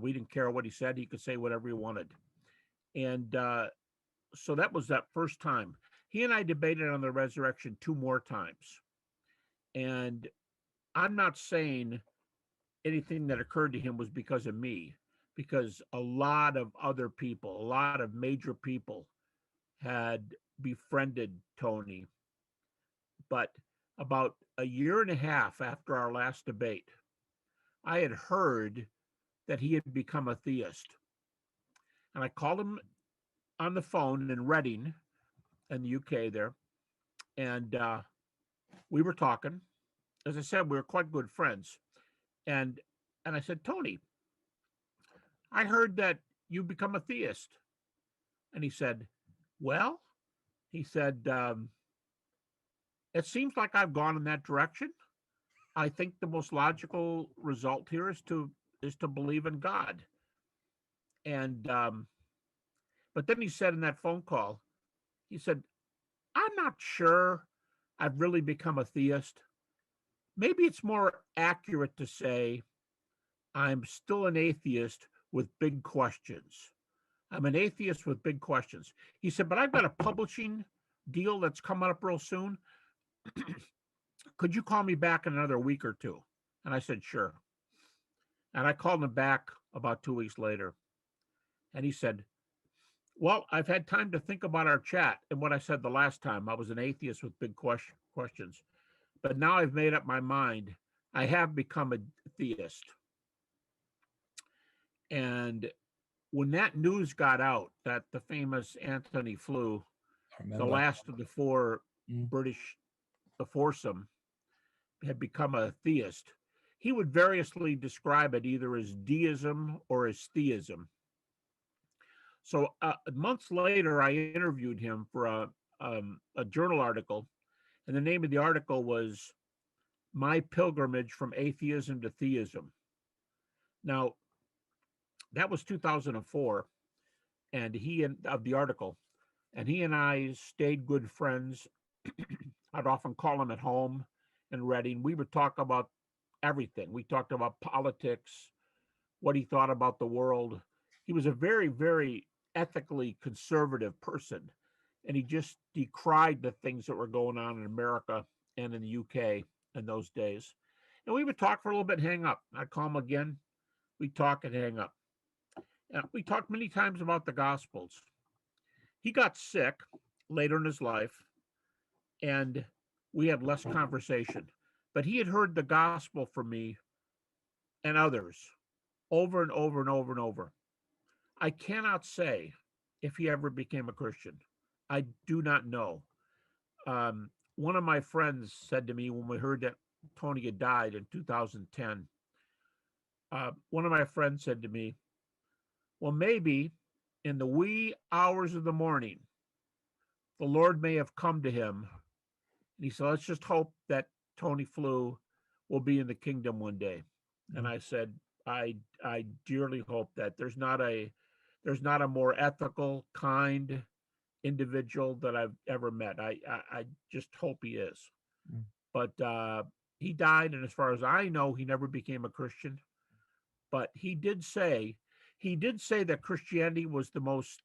we didn't care what he said. He could say whatever he wanted. And so that was that first time. He and I debated on the resurrection 2 more times. And I'm not saying anything that occurred to him was because of me, because a lot of other people, a lot of major people had befriended Tony. But about a year and a half after our last debate, I had heard that he had become a theist. And I called him on the phone in Reading in the UK there. And we were talking. As I said, we were quite good friends. And I said, Tony, I heard that you become a theist. And he said, well, he said, it seems like I've gone in that direction. I think the most logical result here is to believe in God. And but then he said in that phone call, he said, I'm not sure I've really become a theist. Maybe it's more accurate to say I'm still an atheist with big questions. I'm an atheist with big questions. He said, but I've got a publishing deal that's coming up real soon. Could you call me back in another week or 2? And I said, sure. And I called him back about 2 weeks later. And he said, well, I've had time to think about our chat and what I said the last time. I was an atheist with big questions. But now I've made up my mind. I have become a theist. And when that news got out that the famous Anthony Flew, the last of the 4 British, the foursome, had become a theist, he would variously describe it either as deism or as theism. So months later, I interviewed him for a journal article, and the name of the article was My Pilgrimage from Atheism to Theism. Now, that was 2004, and of the article, and he and I stayed good friends. I'd often call him at home in Reading. We would talk about everything. We talked about politics, what he thought about the world. He was a very, very ethically conservative person, and he just decried the things that were going on in America and in the UK in those days. And we would talk for a little bit and hang up. I'd call him again. We'd talk and hang up. And we talked many times about the Gospels. He got sick later in his life, and we had less conversation. But he had heard the gospel from me and others over and over and over and over. I cannot say if he ever became a Christian. I do not know. One of my friends said to me when we heard that Tony had died in 2010, one of my friends said to me, well, maybe in the wee hours of the morning, the Lord may have come to him. And he said, let's just hope that Tony Flew will be in the kingdom one day. And I said, I dearly hope that. There's not a more ethical, kind individual that I've ever met. I just hope he is. But he died, and as far as I know, he never became a Christian. But he did say that Christianity was the most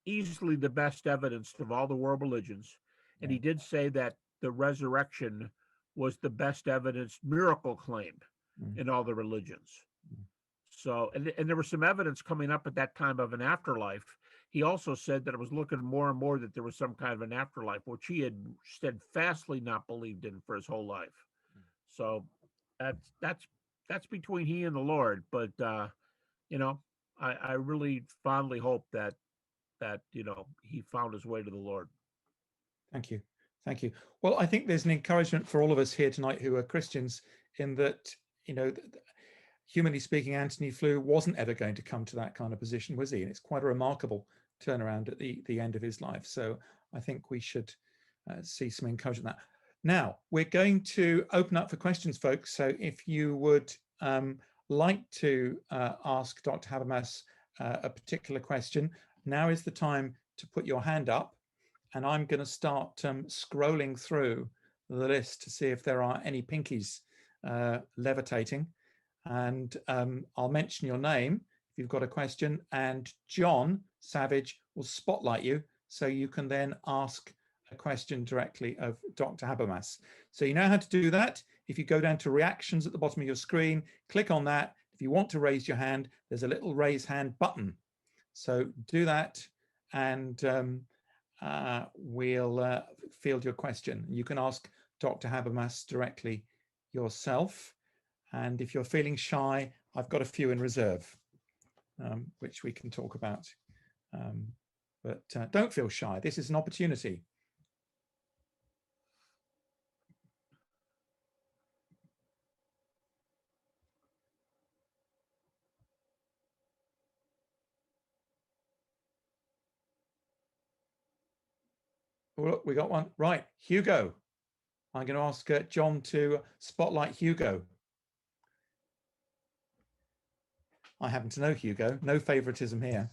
easily the best evidence of all the world religions. And he did say that the resurrection was the best evidence miracle claim in all the religions. So, and there was some evidence coming up at that time of an afterlife. He also said that it was looking more and more that there was some kind of an afterlife, which he had steadfastly not believed in for his whole life. So that's between he and the Lord. But, I really fondly hope that that, he found his way to the Lord.
Thank you. Thank you. Well, I think there's an encouragement for all of us here tonight who are Christians in that, humanly speaking, Anthony Flew wasn't ever going to come to that kind of position, was he? And it's quite a remarkable turnaround at the end of his life. So I think we should see some encouragement in that. Now, we're going to open up for questions, folks. So if you would like to ask Dr. Habermas a particular question, now is the time to put your hand up. And I'm going to start scrolling through the list to see if there are any pinkies levitating. And I'll mention your name if you've got a question. And John Savage will spotlight you so you can then ask a question directly of Dr. Habermas. So you know how to do that. If you go down to reactions at the bottom of your screen, click on that. If you want to raise your hand, there's a little raise hand button. So do that and we'll field your question. You can ask Dr. Habermas directly yourself. And if you're feeling shy, I've got a few in reserve, which we can talk about. But don't feel shy. This is an opportunity. Oh, look, we got one. Right, Hugo. I'm going to ask John to spotlight Hugo. I happen to know Hugo. No favoritism here.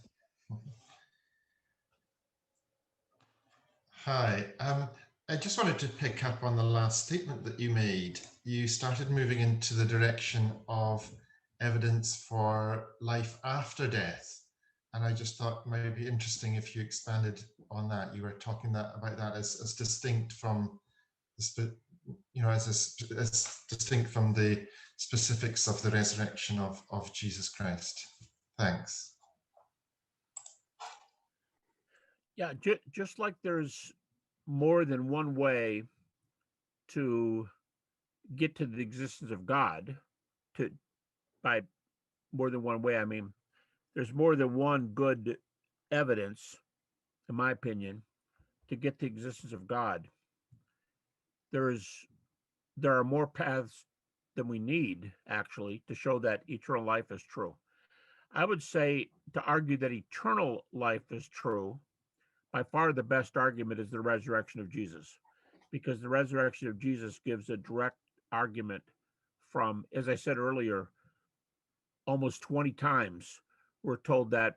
Hi. I just wanted to pick up on the last statement that you made. You started moving into the direction of evidence for life after death. And I just thought it might be interesting if you expanded on that. You were talking about that as distinct from as distinct from the specifics of the resurrection of Jesus Christ. Thanks.
Yeah, just like there's more than one way to get to the existence of God, by more than one way, I mean, there's more than one good evidence, in my opinion, to get the existence of God. There are more paths than we need, actually, to show that eternal life is true. I would say to argue that eternal life is true, by far the best argument is the resurrection of Jesus, because the resurrection of Jesus gives a direct argument from, as I said earlier, almost 20 times we're told that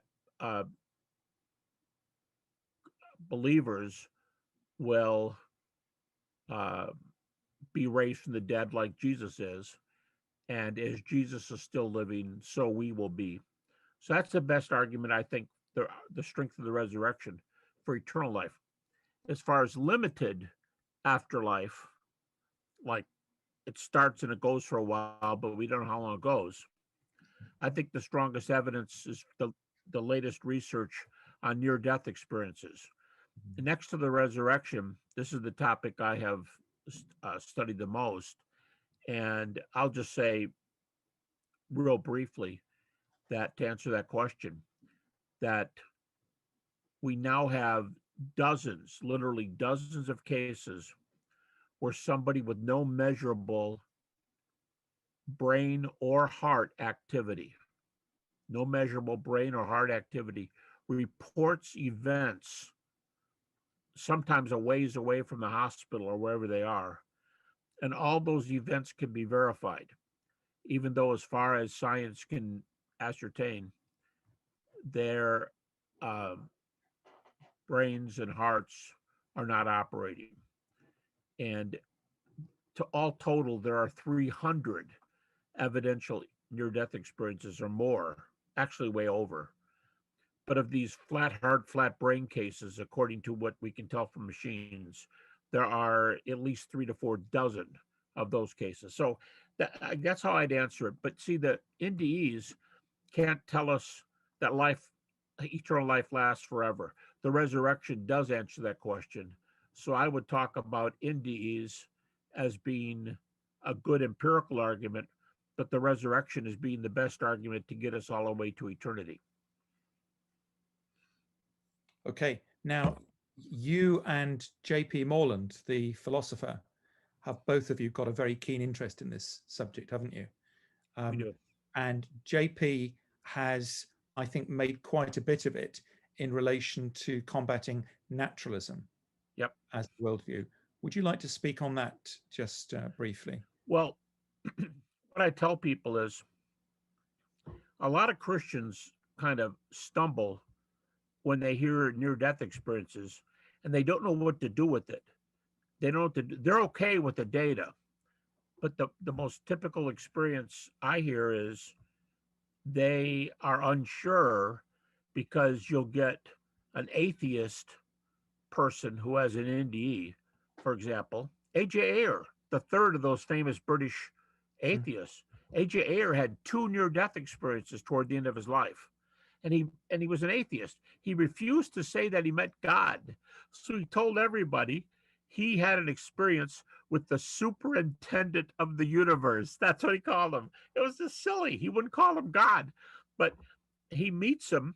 believers will be raised from the dead like Jesus is, and as Jesus is still living, so we will be. So that's the best argument, I think, the strength of the resurrection for eternal life. As far as limited afterlife, like it starts and it goes for a while, but we don't know how long it goes. I think the strongest evidence is the latest research on near-death experiences. And next to the resurrection, this is the topic I have studied the most. And I'll just say real briefly that to answer that question, that we now have dozens, literally dozens of cases where somebody with no measurable brain or heart activity, reports events, sometimes a ways away from the hospital or wherever they are. And all those events can be verified, even though as far as science can ascertain, their brains and hearts are not operating. And to all total, there are 300 evidential near-death experiences or more, actually way over. But of these flat heart, flat brain cases, according to what we can tell from machines, there are at least 3 to 4 dozen of those cases. So that's how I'd answer it. But see, the NDEs can't tell us that eternal life lasts forever. The resurrection does answer that question. So I would talk about NDEs as being a good empirical argument, but the resurrection as being the best argument to get us all the way to eternity.
Okay, now you and J.P. Morland, the philosopher, have both of you got a very keen interest in this subject, haven't you?
We do.
And JP has, I think, made quite a bit of it in relation to combating naturalism.
Yep.
As a worldview. Would you like to speak on that just briefly?
Well, what I tell people is a lot of Christians kind of stumble when they hear near-death experiences and they don't know what to do with it. They don't know what to do. They're okay with the data, but the most typical experience I hear is they are unsure because you'll get an atheist person who has an NDE, for example. A.J. Ayer, the third of those famous British atheists. A.J. Ayer had 2 near-death experiences toward the end of his life. And he was an atheist. He refused to say that he met God. So he told everybody he had an experience with the superintendent of the universe. That's what he called him. It was just silly. He wouldn't call him God. But he meets him.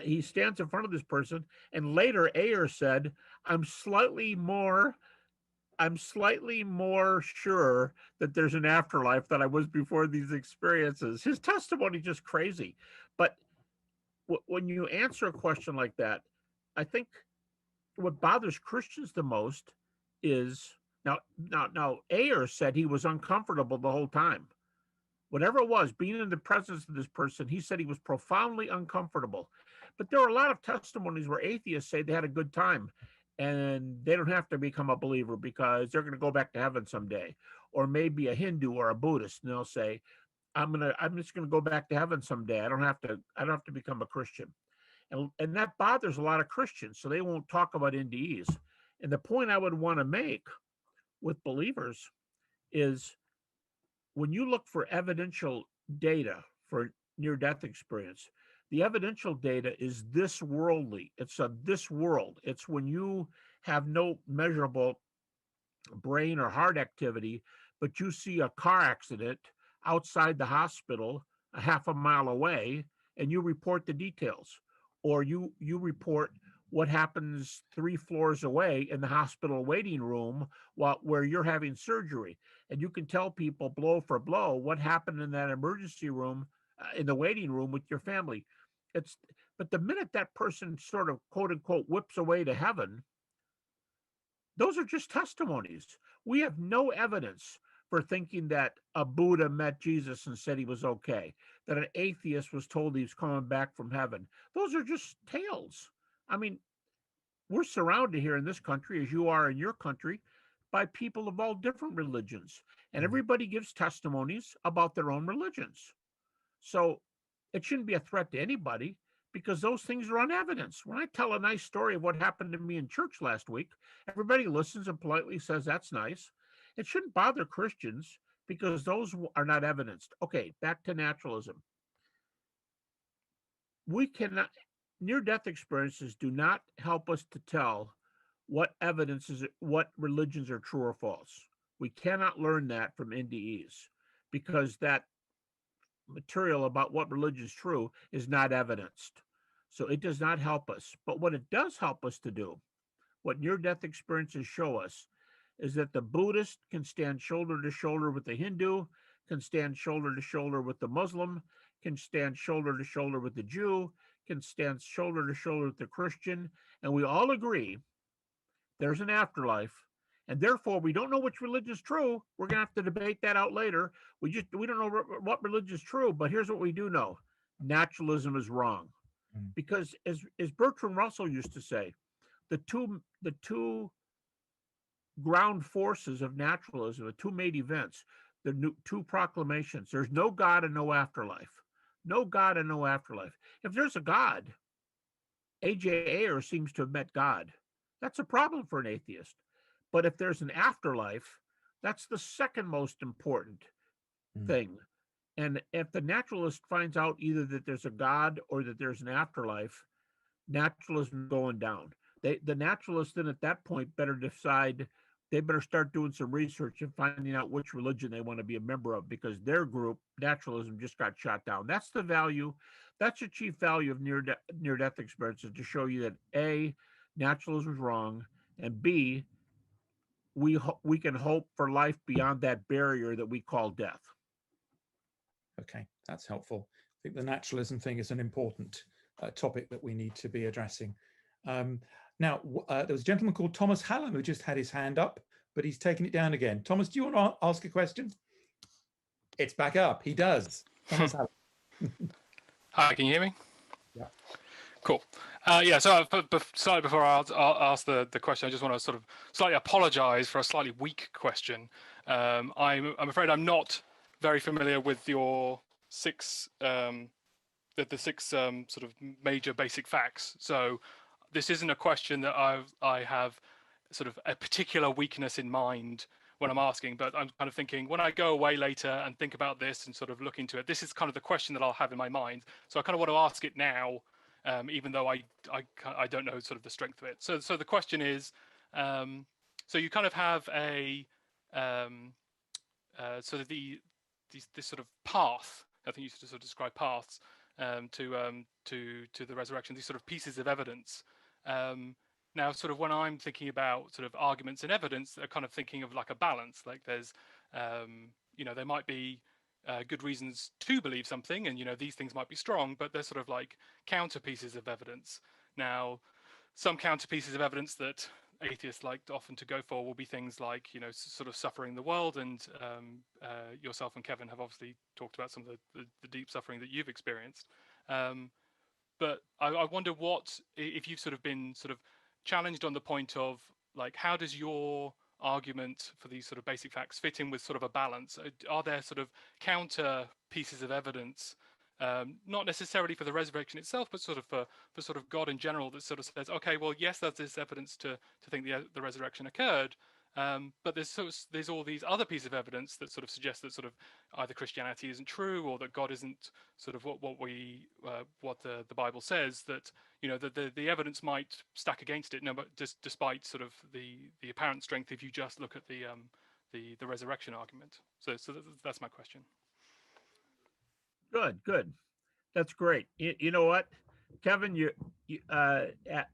He stands in front of this person. And later Ayer said, I'm slightly more sure that there's an afterlife than I was before these experiences. His testimony is just crazy. But when you answer a question like that, I think what bothers Christians the most is now Ayer said he was uncomfortable the whole time. Whatever it was, being in the presence of this person, he said he was profoundly uncomfortable. But there are a lot of testimonies where atheists say they had a good time and they don't have to become a believer because they're going to go back to heaven someday. Or maybe a Hindu or a Buddhist, and they'll say, I'm just gonna go back to heaven someday. I don't have to become a Christian. And that bothers a lot of Christians, so they won't talk about NDEs. And the point I would want to make with believers is when you look for evidential data for near-death experience, the evidential data is this worldly. It's this world. It's when you have no measurable brain or heart activity, but you see a car accident outside the hospital a half a mile away and you report the details, or you report what happens 3 floors away in the hospital waiting room where you're having surgery, and you can tell people blow for blow what happened in that emergency room in the waiting room with your family. But the minute that person sort of quote unquote whips away to heaven, those are just testimonies. We have no evidence for thinking that a Buddha met Jesus and said he was okay, that an atheist was told he was coming back from heaven. Those are just tales. I mean, we're surrounded here in this country, as you are in your country, by people of all different religions, and everybody gives testimonies about their own religions. So it shouldn't be a threat to anybody, because those things are on evidence. When I tell a nice story of what happened to me in church last week, everybody listens and politely says, that's nice. It shouldn't bother Christians because those are not evidenced. Okay, back to naturalism. We cannot, near-death experiences do not help us to tell what religions are true or false. We cannot learn that from NDEs because that material about what religion is true is not evidenced. So it does not help us. But what it does help us to do, what near-death experiences show us, is that the Buddhist can stand shoulder to shoulder with the Hindu, can stand shoulder to shoulder with the Muslim, can stand shoulder to shoulder with the Jew, can stand shoulder to shoulder with the Christian, and we all agree there's an afterlife, and therefore we don't know which religion is true. We're going to have to debate that out later. We don't know what religion is true, but here's what we do know. Naturalism is wrong. Because as Bertrand Russell used to say, the two ground forces of naturalism, the 2 main events, the 2 proclamations, there's no God and no afterlife. No God and no afterlife. If there's a God, A.J. Ayer seems to have met God. That's a problem for an atheist. But if there's an afterlife, that's the second most important thing. And if the naturalist finds out either that there's a God or that there's an afterlife, naturalism is going down. The naturalist then at that point better decide they better start doing some research and finding out which religion they want to be a member of, because their group, naturalism, just got shot down. That's the value. That's the chief value of near-death experiences, to show you that A, naturalism is wrong, and B, we can hope for life beyond that barrier that we call death.
Okay, that's helpful. I think the naturalism thing is an important topic that we need to be addressing. Now, there was a gentleman called Thomas Hallam who just had his hand up, but he's taken it down again. Thomas, do you want to ask a question? It's back up. He does. Thomas Hallam.
Hi, can you hear me?
Yeah.
Cool. Yeah, so slightly before I'll ask the question, I just want to sort of slightly apologize for a slightly weak question. I'm afraid I'm not very familiar with your six sort of major basic facts. So this isn't a question that I have sort of a particular weakness in mind when I'm asking, but I'm kind of thinking when I go away later and think about this and sort of look into it, this is kind of the question that I'll have in my mind. So I kind of want to ask it now, even though I don't know sort of the strength of it. So the question is, so you kind of have a sort of this sort of path. I think you sort of describe paths to the resurrection. These sort of pieces of evidence. Now, sort of when I'm thinking about sort of arguments and evidence, they're kind of thinking of like a balance. Like there's, there might be good reasons to believe something, and these things might be strong, but they're sort of like counter pieces of evidence. Now, some counter pieces of evidence that atheists like often to go for will be things like sort of suffering the world, and yourself and Kevin have obviously talked about some of the deep suffering that you've experienced. But I wonder what if you've sort of been sort of challenged on the point of like, how does your argument for these sort of basic facts fit in with sort of a balance? Are there sort of counter pieces of evidence, not necessarily for the resurrection itself, but sort of for sort of God in general, that sort of says, okay, well, yes, there's this evidence to think the resurrection occurred, but there's all these other pieces of evidence that sort of suggest that sort of either Christianity isn't true, or that God isn't sort of what the Bible says, that the evidence might stack against it. No, but just despite sort of the apparent strength, if you just look at the resurrection argument. So that's my question.
Good. That's great. You know what, Kevin, you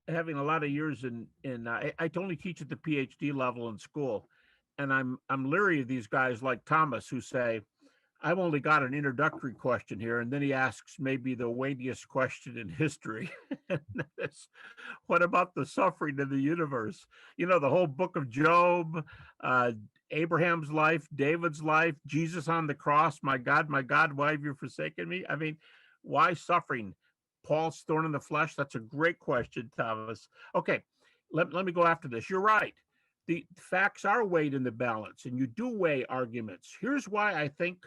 having a lot of years I only teach at the PhD level in school, and I'm leery of these guys like Thomas who say, I've only got an introductory question here, and then he asks maybe the weightiest question in history. What about the suffering in the universe? The whole book of Job, Abraham's life, David's life, Jesus on the cross. My God, why have you forsaken me? I mean, why suffering? Paul's thorn in the flesh. That's a great question, Thomas. Okay, let me go after this. You're right. The facts are weighed in the balance, and you do weigh arguments. Here's why I think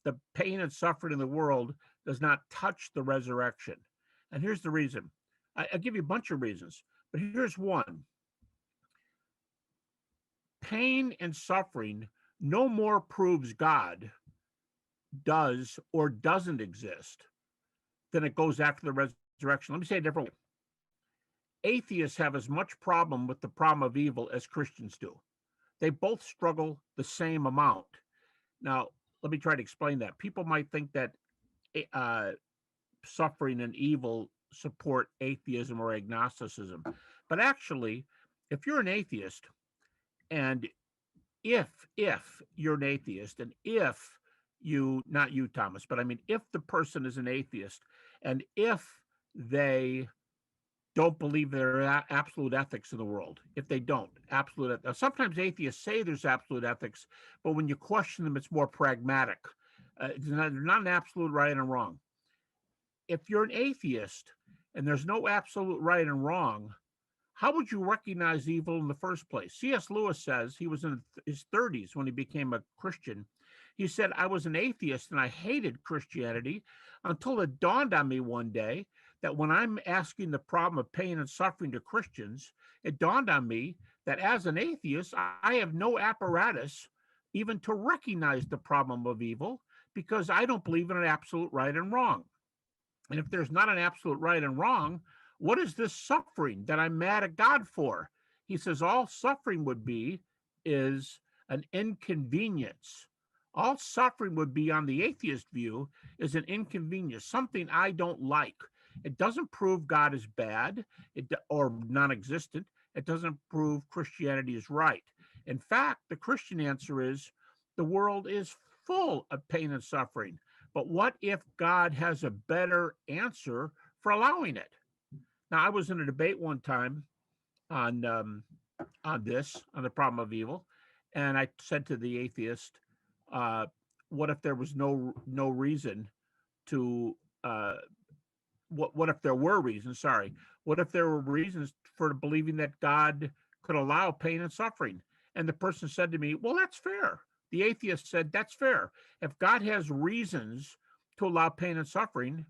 the pain and suffering in the world does not touch the resurrection. And here's the reason. I'll give you a bunch of reasons, but here's one. Pain and suffering no more proves God does or doesn't exist than it goes after the resurrection. Let me say it a different way. Atheists have as much problem with the problem of evil as Christians do. They both struggle the same amount. Now, let me try to explain that. People might think that suffering and evil support atheism or agnosticism. But actually, if you're an atheist, and if you're an atheist, and if you, not you, Thomas, but I mean, if the person is an atheist, and if they don't believe there are absolute ethics in the world, if they don't, sometimes atheists say there's absolute ethics, but when you question them, it's more pragmatic. They're not an absolute right and wrong. If you're an atheist and there's no absolute right and wrong, how would you recognize evil in the first place? C.S. Lewis says, he was in his 30s when he became a Christian. He said, I was an atheist and I hated Christianity until it dawned on me one day that when I'm asking the problem of pain and suffering to Christians, it dawned on me that as an atheist, I have no apparatus even to recognize the problem of evil, because I don't believe in an absolute right and wrong. And if there's not an absolute right and wrong, what is this suffering that I'm mad at God for? He says all suffering would be is an inconvenience. All suffering would be, on the atheist view, is an inconvenience, something I don't like. It doesn't prove God is bad or non-existent. It doesn't prove Christianity is right. In fact, the Christian answer is the world is full of pain and suffering. But what if God has a better answer for allowing it? Now, I was in a debate one time on the problem of evil, and I said to the atheist, what if there was no reason to what if there were reasons? Sorry, what if there were reasons for believing that God could allow pain and suffering? And the person said to me, well, that's fair. The atheist said, that's fair. If God has reasons to allow pain and suffering,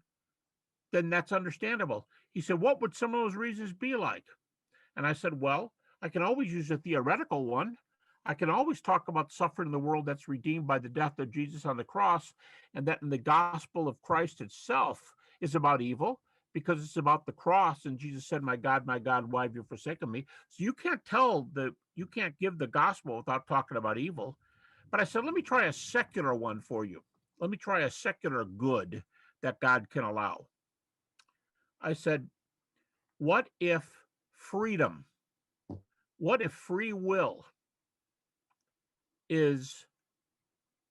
then that's understandable. He said, what would some of those reasons be like? And I said, well, I can always use a theoretical one. I can always talk about suffering in the world that's redeemed by the death of Jesus on the cross, and that in the gospel of Christ itself is about evil, because it's about the cross. And Jesus said, my God, why have you forsaken me? So you can't give the gospel without talking about evil. But I said, let me try a secular one for you. Let me try a secular good that God can allow. I said, what if freedom, what if free will is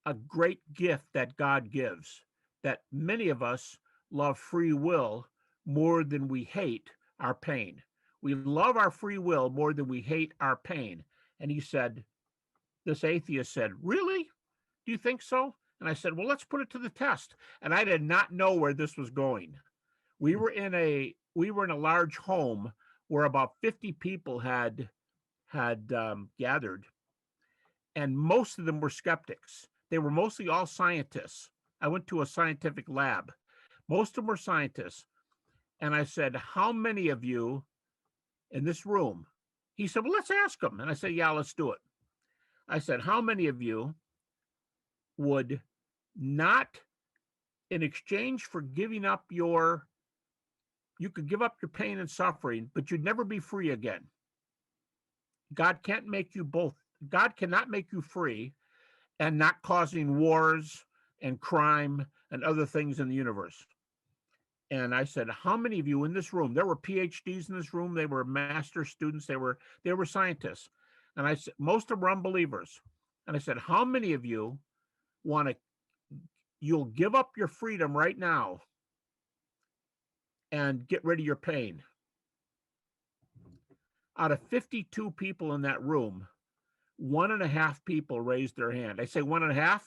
a great gift that God gives, that many of us love free will more than we hate our pain. We love our free will more than we hate our pain. And he said, this atheist said, really? Do you think so? And I said, well, let's put it to the test. And I did not know where this was going. We were in a large home where about 50 people had gathered, and most of them were skeptics. They were mostly all scientists. I went to a scientific lab. Most of them were scientists. And I said, how many of you in this room? He said, well, let's ask them. And I said, yeah, let's do it. I said, how many of you would not, in exchange for giving up you could give up your pain and suffering, but you'd never be free again. God can't make you both. God cannot make you free and not causing wars and crime and other things in the universe. And I said, how many of you in this room? There were PhDs in this room. They were master students. They were scientists. And I said, most of them were unbelievers. And I said, how many of you you'll give up your freedom right now and get rid of your pain? Out of 52 people in that room, 1.5 people raised their hand. I say 1.5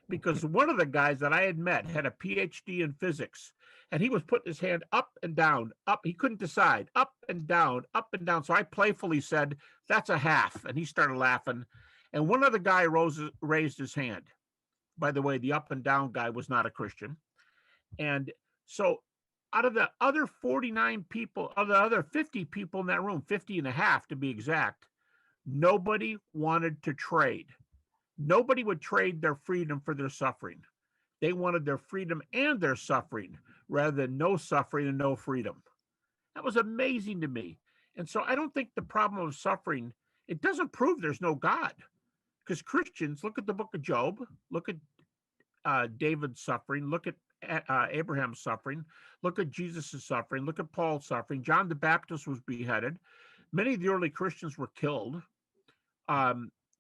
because one of the guys that I had met had a PhD in physics, and he was putting his hand up and down, up. He couldn't decide, up and down, up and down. So I playfully said, that's a half. And he started laughing. And one other guy raised his hand. By the way, the up and down guy was not a Christian. And so out of the other 49 people, of the other 50 people in that room, 50.5 to be exact, nobody wanted to trade. Nobody would trade their freedom for their suffering. They wanted their freedom and their suffering rather than no suffering and no freedom. That was amazing to me. And so I don't think the problem of suffering, it doesn't prove there's no God. Because Christians, look at the book of Job, look at David's suffering, look at Abraham's suffering, look at Jesus's suffering, look at Paul's suffering. John the Baptist was beheaded. Many of the early Christians were killed,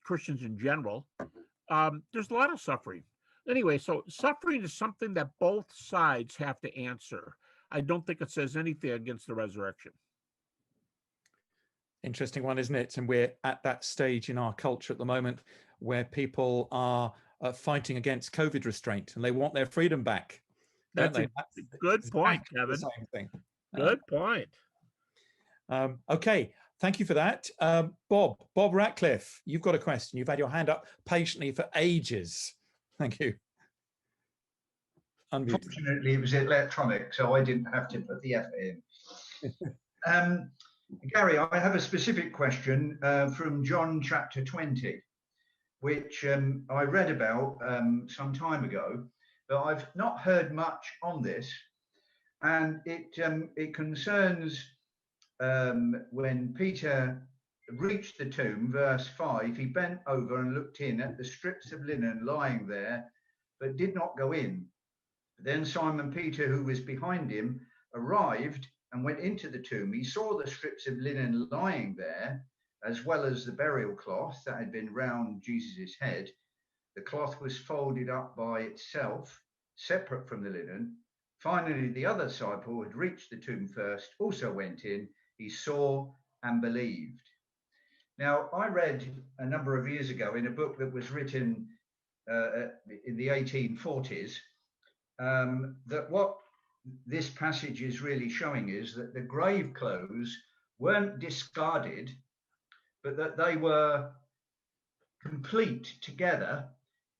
Christians in general. There's a lot of suffering. Anyway, so suffering is something that both sides have to answer. I don't think it says anything against the resurrection.
Interesting one, isn't it? And we're at that stage in our culture at the moment where people are fighting against COVID restraint and they want their freedom back.
That's a good point, Kevin.
Same thing.
Good point.
Okay, thank you for that. Bob Ratcliffe, you've got a question. You've had your hand up patiently for ages. Thank you. Unmute.
Fortunately, it was electronic, so I didn't have to put the effort in. Gary, I have a specific question from John chapter 20, which I read about some time ago, but I've not heard much on this. And it concerns when Peter reached the tomb, verse 5, he bent over and looked in at the strips of linen lying there, but did not go in. Then Simon Peter, who was behind him, arrived and went into the tomb. He saw the strips of linen lying there, as well as the burial cloth that had been round Jesus' head. The cloth was folded up by itself, separate from the linen. Finally, the other disciple who had reached the tomb first also went in. He saw and believed. Now, I read a number of years ago in a book that was written in the 1840s, that what this passage is really showing is that the grave clothes weren't discarded, but that they were complete together,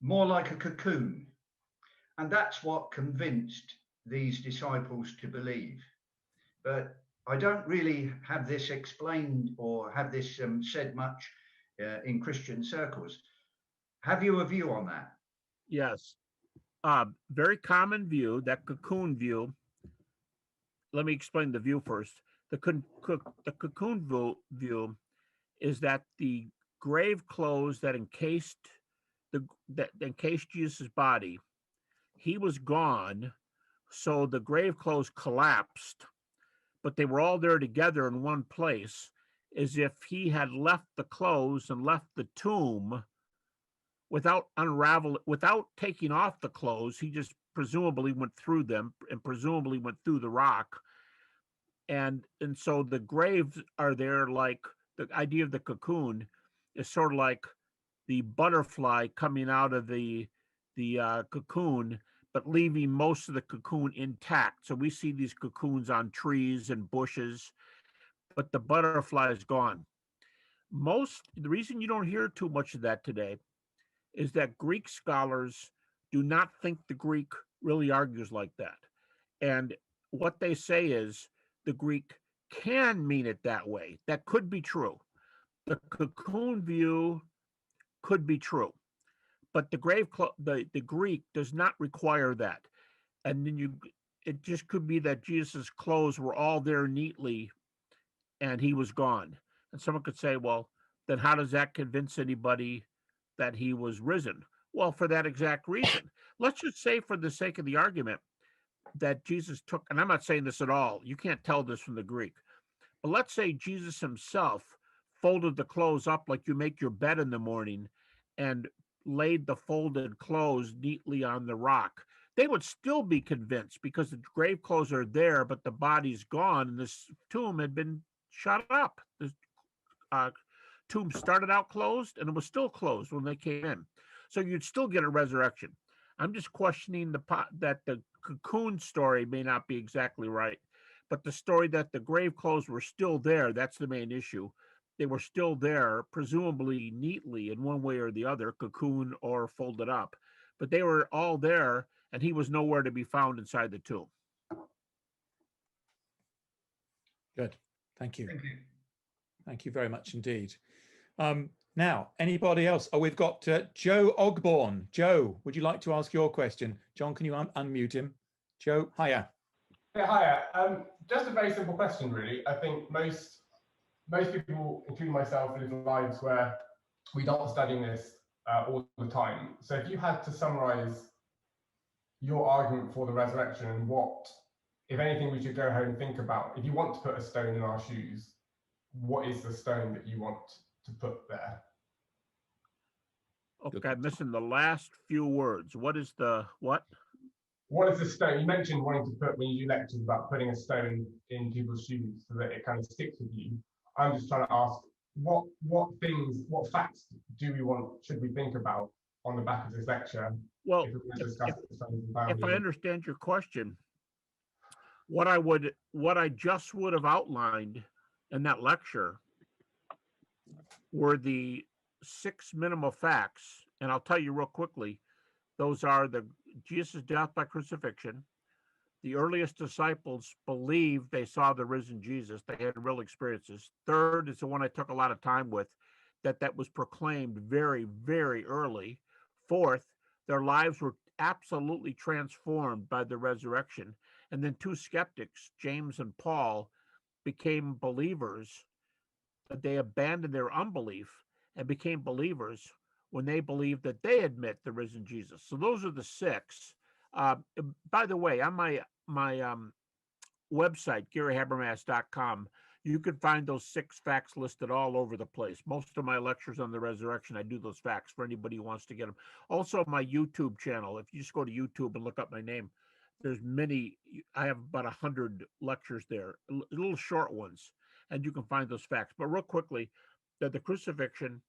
more like a cocoon. And that's what convinced these disciples to believe. But I don't really have this explained or have this said much in Christian circles. Have you a view on that?
Yes. Very common view, that cocoon view. Let me explain the view first. The cocoon view is that the grave clothes that encased Jesus' body, he was gone, so the grave clothes collapsed, but they were all there together in one place, as if he had left the clothes and left the tomb without taking off the clothes. He just presumably went through them and presumably went through the rock. And so the graves are there, like the idea of the cocoon is sort of like the butterfly coming out of the cocoon, but leaving most of the cocoon intact. So we see these cocoons on trees and bushes, but the butterfly is gone. The reason you don't hear too much of that today is that Greek scholars do not think the Greek really argues like that. And what they say is the Greek can mean it that way. That could be true. The cocoon view could be true, but the Greek does not require that. And then it just could be that Jesus' clothes were all there neatly and he was gone. And someone could say, well, then how does that convince anybody that he was risen? Well, for that exact reason. Let's just say, for the sake of the argument, that Jesus took, and I'm not saying this at all, you can't tell this from the Greek, but let's say Jesus himself folded the clothes up like you make your bed in the morning and laid the folded clothes neatly on the rock. They would still be convinced because the grave clothes are there, but the body's gone and this tomb had been shut up. The tomb started out closed and it was still closed when they came in. So you'd still get a resurrection. I'm just questioning that the cocoon story may not be exactly right, but the story that the grave clothes were still there, that's the main issue. They were still there, presumably neatly in one way or the other, cocoon or folded up, but they were all there and he was nowhere to be found inside the tomb.
Good. Thank you.
Thank you.
Thank you very much indeed. Now, anybody else? Oh, we've got Joe Ogborn. Joe, would you like to ask your question? John, can you unmute him? Joe, hiya.
Yeah, hiya. Just a very simple question, really. I think most people, including myself, live lives where we don't study this all the time. So if you had to summarize your argument for the resurrection and what, if anything, we should go home and think about, if you want to put a stone in our shoes, what is the stone that you want to put there?
Okay, I'm missing the last few words. What is the what?
What is the stone? You mentioned wanting to put, when you do lectures, about putting a stone in people's shoes so that it kind of sticks with you. I'm just trying to ask, what facts should we think about on the back of this lecture?
Well, if I understand your question, what I just would have outlined in that lecture were the 6 minimal facts, and I'll tell you real quickly. Those are Jesus' death by crucifixion. The earliest disciples believed they saw the risen Jesus. They had real experiences. Third is the one I took a lot of time with, that was proclaimed very, very early. Fourth, their lives were absolutely transformed by the resurrection. And then 2 skeptics, James and Paul, became believers they abandoned their unbelief and became believers when they believed that they admit there isn't Jesus. So those are the six. By the way, on my website, GaryHabermas.com, you can find those 6 facts listed all over the place. Most of my lectures on the resurrection, I do those facts for anybody who wants to get them. Also, my YouTube channel, if you just go to YouTube and look up my name, there's many, I have about 100 lectures there, little short ones, and you can find those facts. But real quickly, that the crucifixion,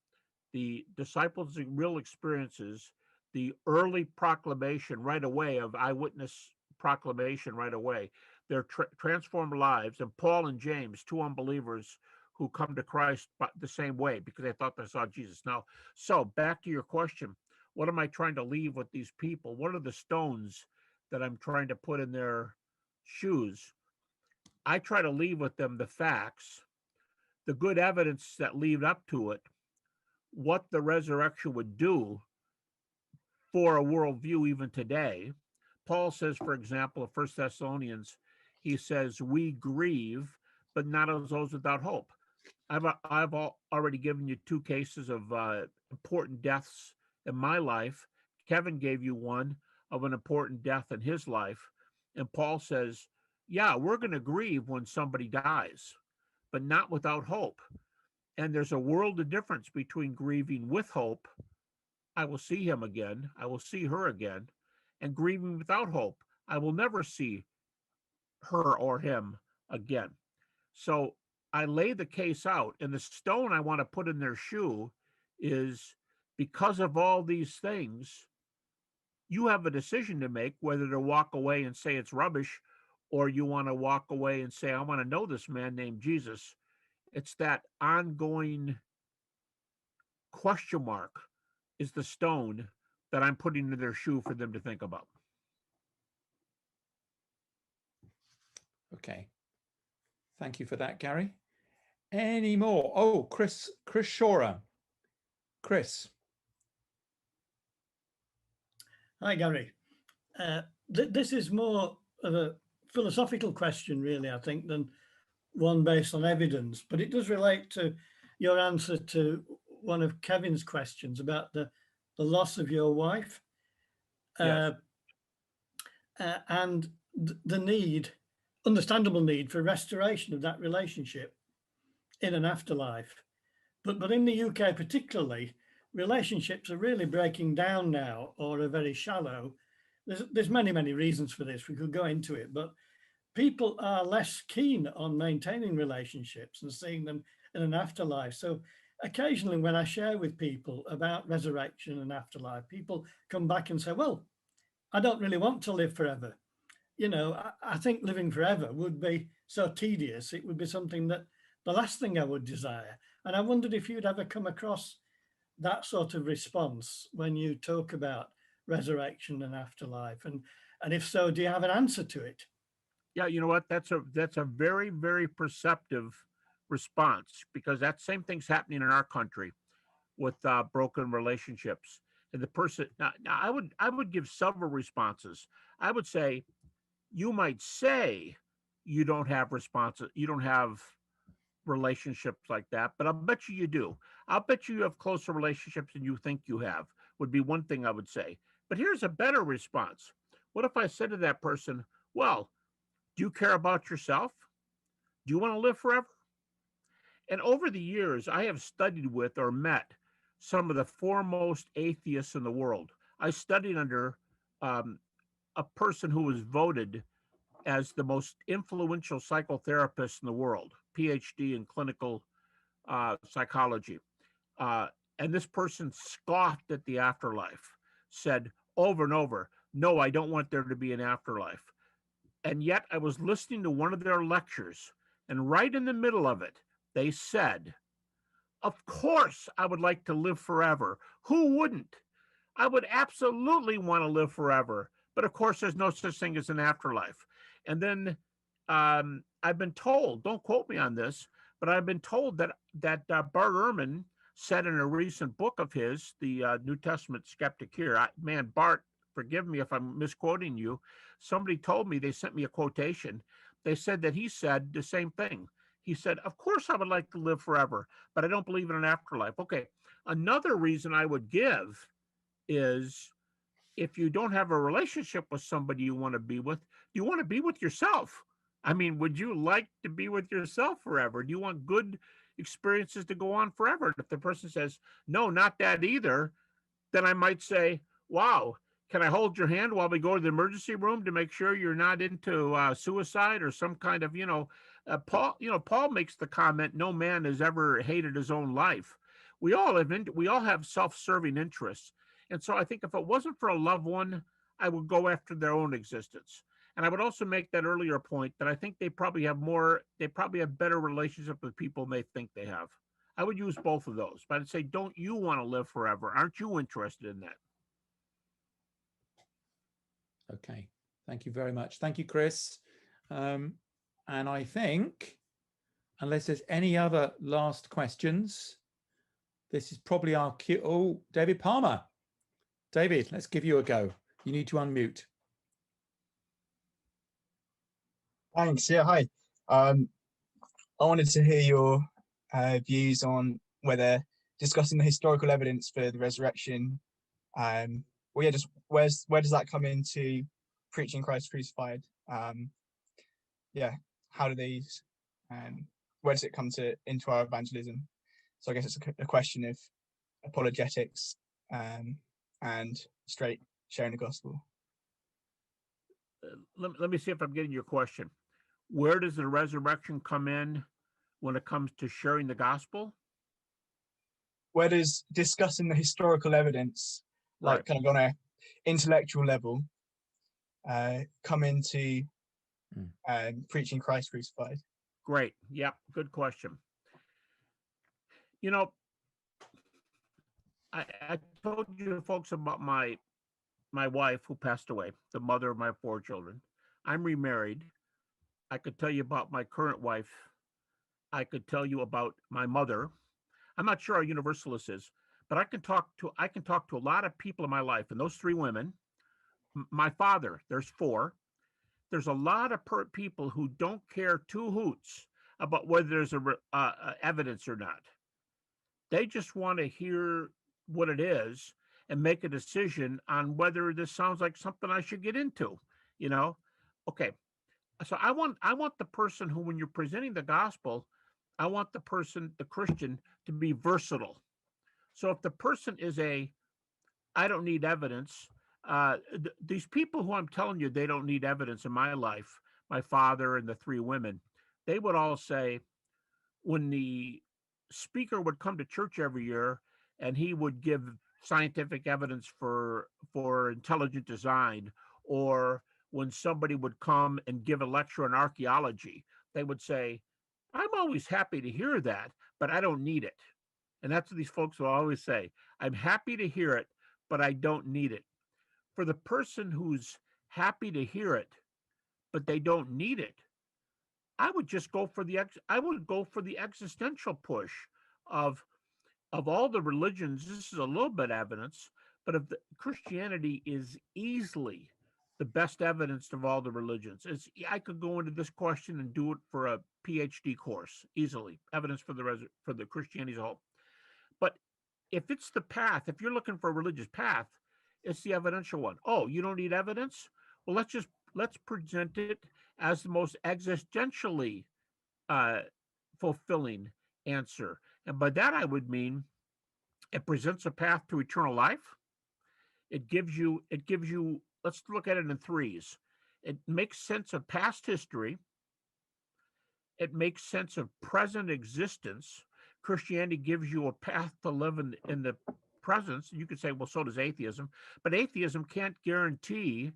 the disciples' real experiences, the early proclamation right away of eyewitness proclamation right away, their transformed lives, and Paul and James, 2 unbelievers who come to Christ the same way because they thought they saw Jesus. Now, so back to your question, what am I trying to leave with these people? What are the stones that I'm trying to put in their shoes? I try to leave with them the facts, the good evidence that lead up to it, what the resurrection would do for a worldview even today. Paul says, for example, in 1 Thessalonians, he says, we grieve, but not as those without hope. I've already given you 2 cases of important deaths in my life. Kevin gave you one of an important death in his life. And Paul says, yeah, we're going to grieve when somebody dies, but not without hope. And there's a world of difference between grieving with hope, I will see him again, I will see her again, and grieving without hope, I will never see her or him again. So I lay the case out, and the stone I want to put in their shoe is, because of all these things, you have a decision to make whether to walk away and say it's rubbish, or you want to walk away and say, I want to know this man named Jesus. It's that ongoing question mark is the stone that I'm putting in their shoe for them to think about.
Okay. Thank you for that, Gary. Any more? Oh, Chris Shora. Chris.
Hi, Gary. This is more of a philosophical question, really, I think, than one based on evidence, but it does relate to your answer to one of Kevin's questions about the loss of your wife.
Yes.
And the understandable need for restoration of that relationship in an afterlife. But in the UK particularly, relationships are really breaking down now, or are very shallow. There's many reasons for this. We could go into it, but people are less keen on maintaining relationships and seeing them in an afterlife. So occasionally when I share with people about resurrection and afterlife, people come back and say, well, I don't really want to live forever. You know, I think living forever would be so tedious. It would be something that the last thing I would desire. And I wondered if you'd ever come across that sort of response when you talk about resurrection and afterlife. And if so, do you have an answer to it?
Yeah, you know what? That's a very, very perceptive response, because that same thing's happening in our country with broken relationships. And the person, now I would give several responses. I would say, you might say you don't have responses, you don't have relationships like that, but I'll bet you do. I'll bet you have closer relationships than you think you have, would be one thing I would say. But here's a better response. What if I said to that person, well, do you care about yourself? Do you want to live forever? And over the years, I have studied with or met some of the foremost atheists in the world. I studied under a person who was voted as the most influential psychotherapist in the world, PhD in clinical psychology. And this person scoffed at the afterlife, said over and over, no, I don't want there to be an afterlife. And yet I was listening to one of their lectures, and right in the middle of it, they said, of course I would like to live forever. Who wouldn't? I would absolutely want to live forever. But of course, there's no such thing as an afterlife. And then I've been told, don't quote me on this, but I've been told that Bart Ehrman said in a recent book of his, the New Testament Skeptic here, man, Bart, forgive me if I'm misquoting you. Somebody told me, they sent me a quotation. They said that he said the same thing. He said, of course I would like to live forever, but I don't believe in an afterlife. Okay. Another reason I would give is if you don't have a relationship with somebody you want to be with, you want to be with yourself. I mean, would you like to be with yourself forever? Do you want good experiences to go on forever? And if the person says, no, not that either, then I might say, wow, can I hold your hand while we go to the emergency room to make sure you're not into suicide or some kind of, Paul makes the comment, no man has ever hated his own life. We all have self-serving interests. And so I think if it wasn't for a loved one, I would go after their own existence. And I would also make that earlier point that I think they probably have better relationship with people than they think they have. I would use both of those, but I'd say, don't you want to live forever? Aren't you interested in that?
Okay, thank you very much. Thank you, Chris. And I think, unless there's any other last questions, this is probably our cue. Oh, David Palmer. David, let's give you a go. You need to unmute.
Thanks. Yeah, hi. I wanted to hear your views on whether discussing the historical evidence for the resurrection, just where does that come into preaching Christ crucified? How do these, where does it come into our evangelism? So I guess it's a question of apologetics and straight sharing the gospel.
Let me see if I'm getting your question. Where does the resurrection come in when it comes to sharing the gospel?
Where does discussing the historical evidence, like
Right,
kind of on a intellectual level, come into preaching Christ crucified?
great. Yeah, good question. I told you folks about my wife who passed away, the mother of my 4 children. I'm remarried. I could tell you about my current wife. I could tell you about my mother. I'm not sure how universalist is, but I can talk to a lot of people in my life, and those 3 women. My father, there's 4. There's a lot of people who don't care 2 hoots about whether there's evidence or not. They just want to hear what it is and make a decision on whether this sounds like something I should get into. Okay. So I want the person who, when you're presenting the gospel, I want the Christian, to be versatile. So if the person is I don't need evidence, these people who I'm telling you, they don't need evidence in my life, my father and the 3 women, they would all say, when the speaker would come to church every year and he would give scientific evidence for intelligent design, or when somebody would come and give a lecture on archaeology, they would say, I'm always happy to hear that, but I don't need it. And that's what these folks will always say. I'm happy to hear it, but I don't need it. For the person who's happy to hear it, but they don't need it, I would just go for the existential push of all the religions. This is a little bit evidence, but if Christianity is easily the best evidence of all the religions. I could go into this question and do it for a PhD course easily. Evidence for the Christianity as a whole. But if it's the path, if you're looking for a religious path, it's the evidential one. Oh, you don't need evidence? Well, let's present it as the most existentially fulfilling answer. And by that I would mean it presents a path to eternal life. It gives you, let's look at it in 3s. It makes sense of past history. It makes sense of present existence. Christianity gives you a path to live in the presence. You could say, well, so does atheism, but atheism can't guarantee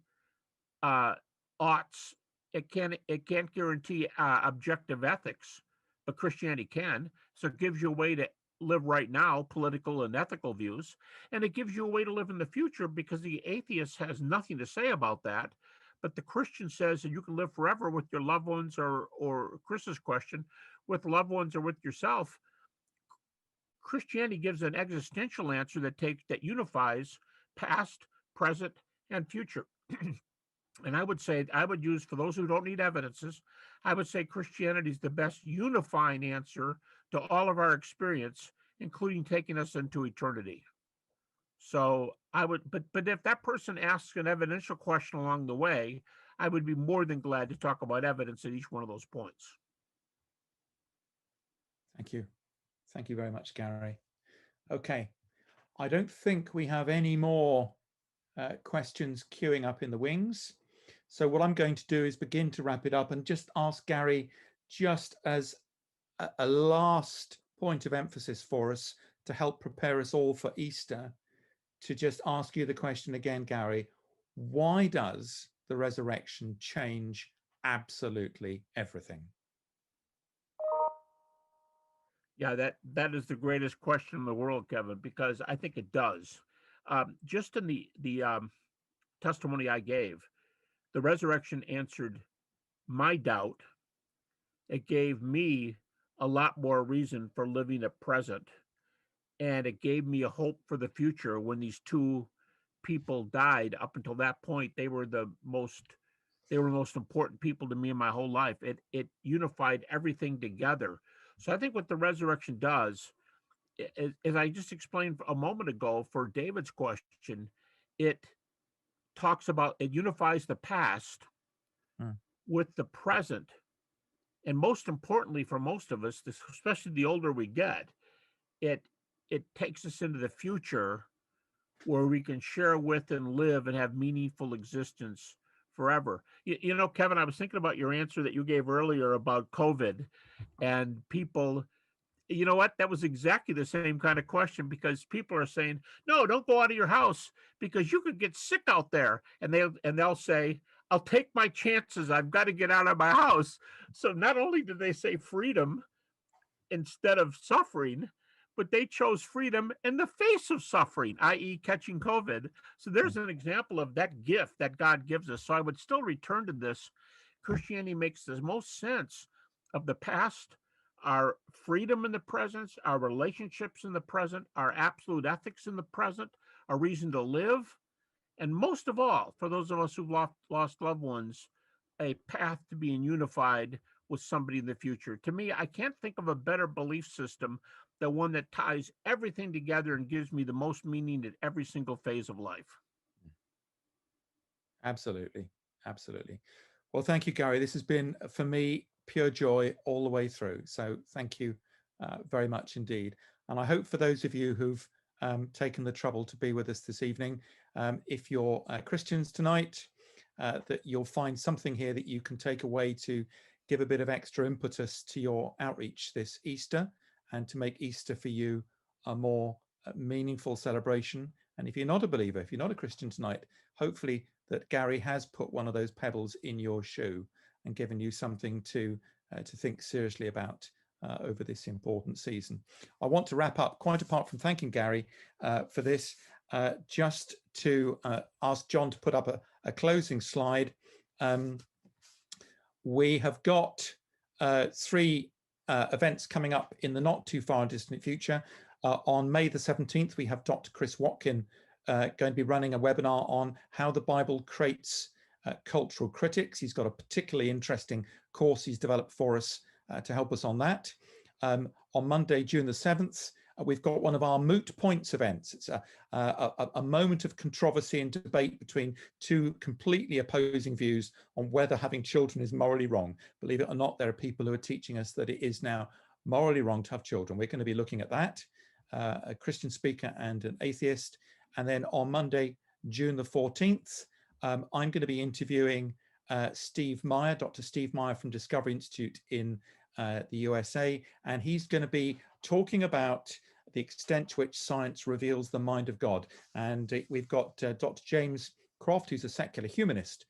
oughts. It can't guarantee objective ethics, but Christianity can. So it gives you a way to live right now, political and ethical views, and it gives you a way to live in the future, because the atheist has nothing to say about that. But the Christian says that you can live forever with your loved ones, or Chris's question, with loved ones or with yourself. Christianity gives an existential answer that unifies past, present, and future. And I would say, I would use, for those who don't need evidences, I would say Christianity is the best unifying answer to all of our experience, including taking us into eternity. So I would, but if that person asks an evidential question along the way, I would be more than glad to talk about evidence at each one of those points.
Thank you. Thank you very much, Gary. Okay. I don't think we have any more questions queuing up in the wings. So what I'm going to do is begin to wrap it up and just ask Gary, just as a last point of emphasis for us to help prepare us all for Easter, to just ask you the question again, Gary, why does the resurrection change absolutely everything?
Yeah, that is the greatest question in the world, Kevin, because I think it does. Just in the testimony I gave, the resurrection answered my doubt. It gave me a lot more reason for living at present, and it gave me a hope for the future. When these two people died, up until that point, they were the most important people to me in my whole life. It unified everything together. So I think what the resurrection does, as I just explained a moment ago for David's question, it talks about, it unifies the past with the present. And most importantly for most of us, especially the older we get, it takes us into the future where we can share with and live and have meaningful existence forever. You know, Kevin, I was thinking about your answer that you gave earlier about COVID and people. You know what? That was exactly the same kind of question, because people are saying, no, don't go out of your house because you could get sick out there. And they'll say, I'll take my chances. I've got to get out of my house. So not only did they say freedom instead of suffering, but they chose freedom in the face of suffering, i.e. catching COVID. So there's an example of that gift that God gives us. So I would still return to this. Christianity makes the most sense of the past, our freedom in the present, our relationships in the present, our absolute ethics in the present, our reason to live, and most of all, for those of us who've lost loved ones, a path to being unified with somebody in the future. To me, I can't think of a better belief system than one that ties everything together and gives me the most meaning at every single phase of life.
Absolutely. Absolutely. Well, thank you, Gary. This has been, for me, pure joy all the way through. So thank you very much indeed. And I hope for those of you who've taken the trouble to be with us this evening, if you're Christians tonight, that you'll find something here that you can take away to give a bit of extra impetus to your outreach this Easter, and to make Easter for you a more meaningful celebration. And if you're not a believer, if you're not a Christian tonight, hopefully that Gary has put one of those pebbles in your shoe and given you something to think seriously about over this important season. I want to wrap up, quite apart from thanking Gary for this, just to ask John to put up a closing slide. We have got 3 events coming up in the not too far distant future. On May the 17th, we have Dr. Chris Watkin going to be running a webinar on how the Bible creates cultural critics. He's got a particularly interesting course he's developed for us to help us on that. On Monday, June the 7th, we've got one of our Moot Points events. It's a moment of controversy and debate between 2 completely opposing views on whether having children is morally wrong. Believe it or not, there are people who are teaching us that it is now morally wrong to have children. We're going to be looking at that, a Christian speaker and an atheist. And then on Monday, June the 14th, I'm going to be interviewing Steve Meyer, Dr. Steve Meyer from Discovery Institute in the USA, and he's going to be talking about the extent to which science reveals the mind of God. And we've got Dr. James Croft, who's a secular humanist.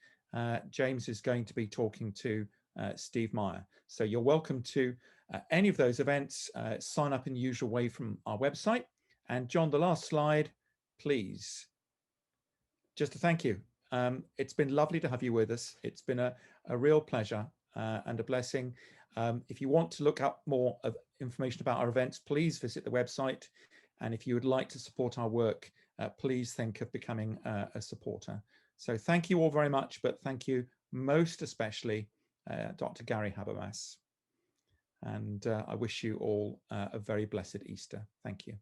James is going to be talking to Steve Meyer. So you're welcome to any of those events. Sign up in the usual way from our website. And John, the last slide, please. Just to thank you. It's been lovely to have you with us. It's been a real pleasure and a blessing. If you want to look up more of information about our events, please visit the website. And if you would like to support our work, please think of becoming a supporter. So thank you all very much, but thank you most especially Dr. Gary Habermas. And I wish you all a very blessed Easter. Thank you.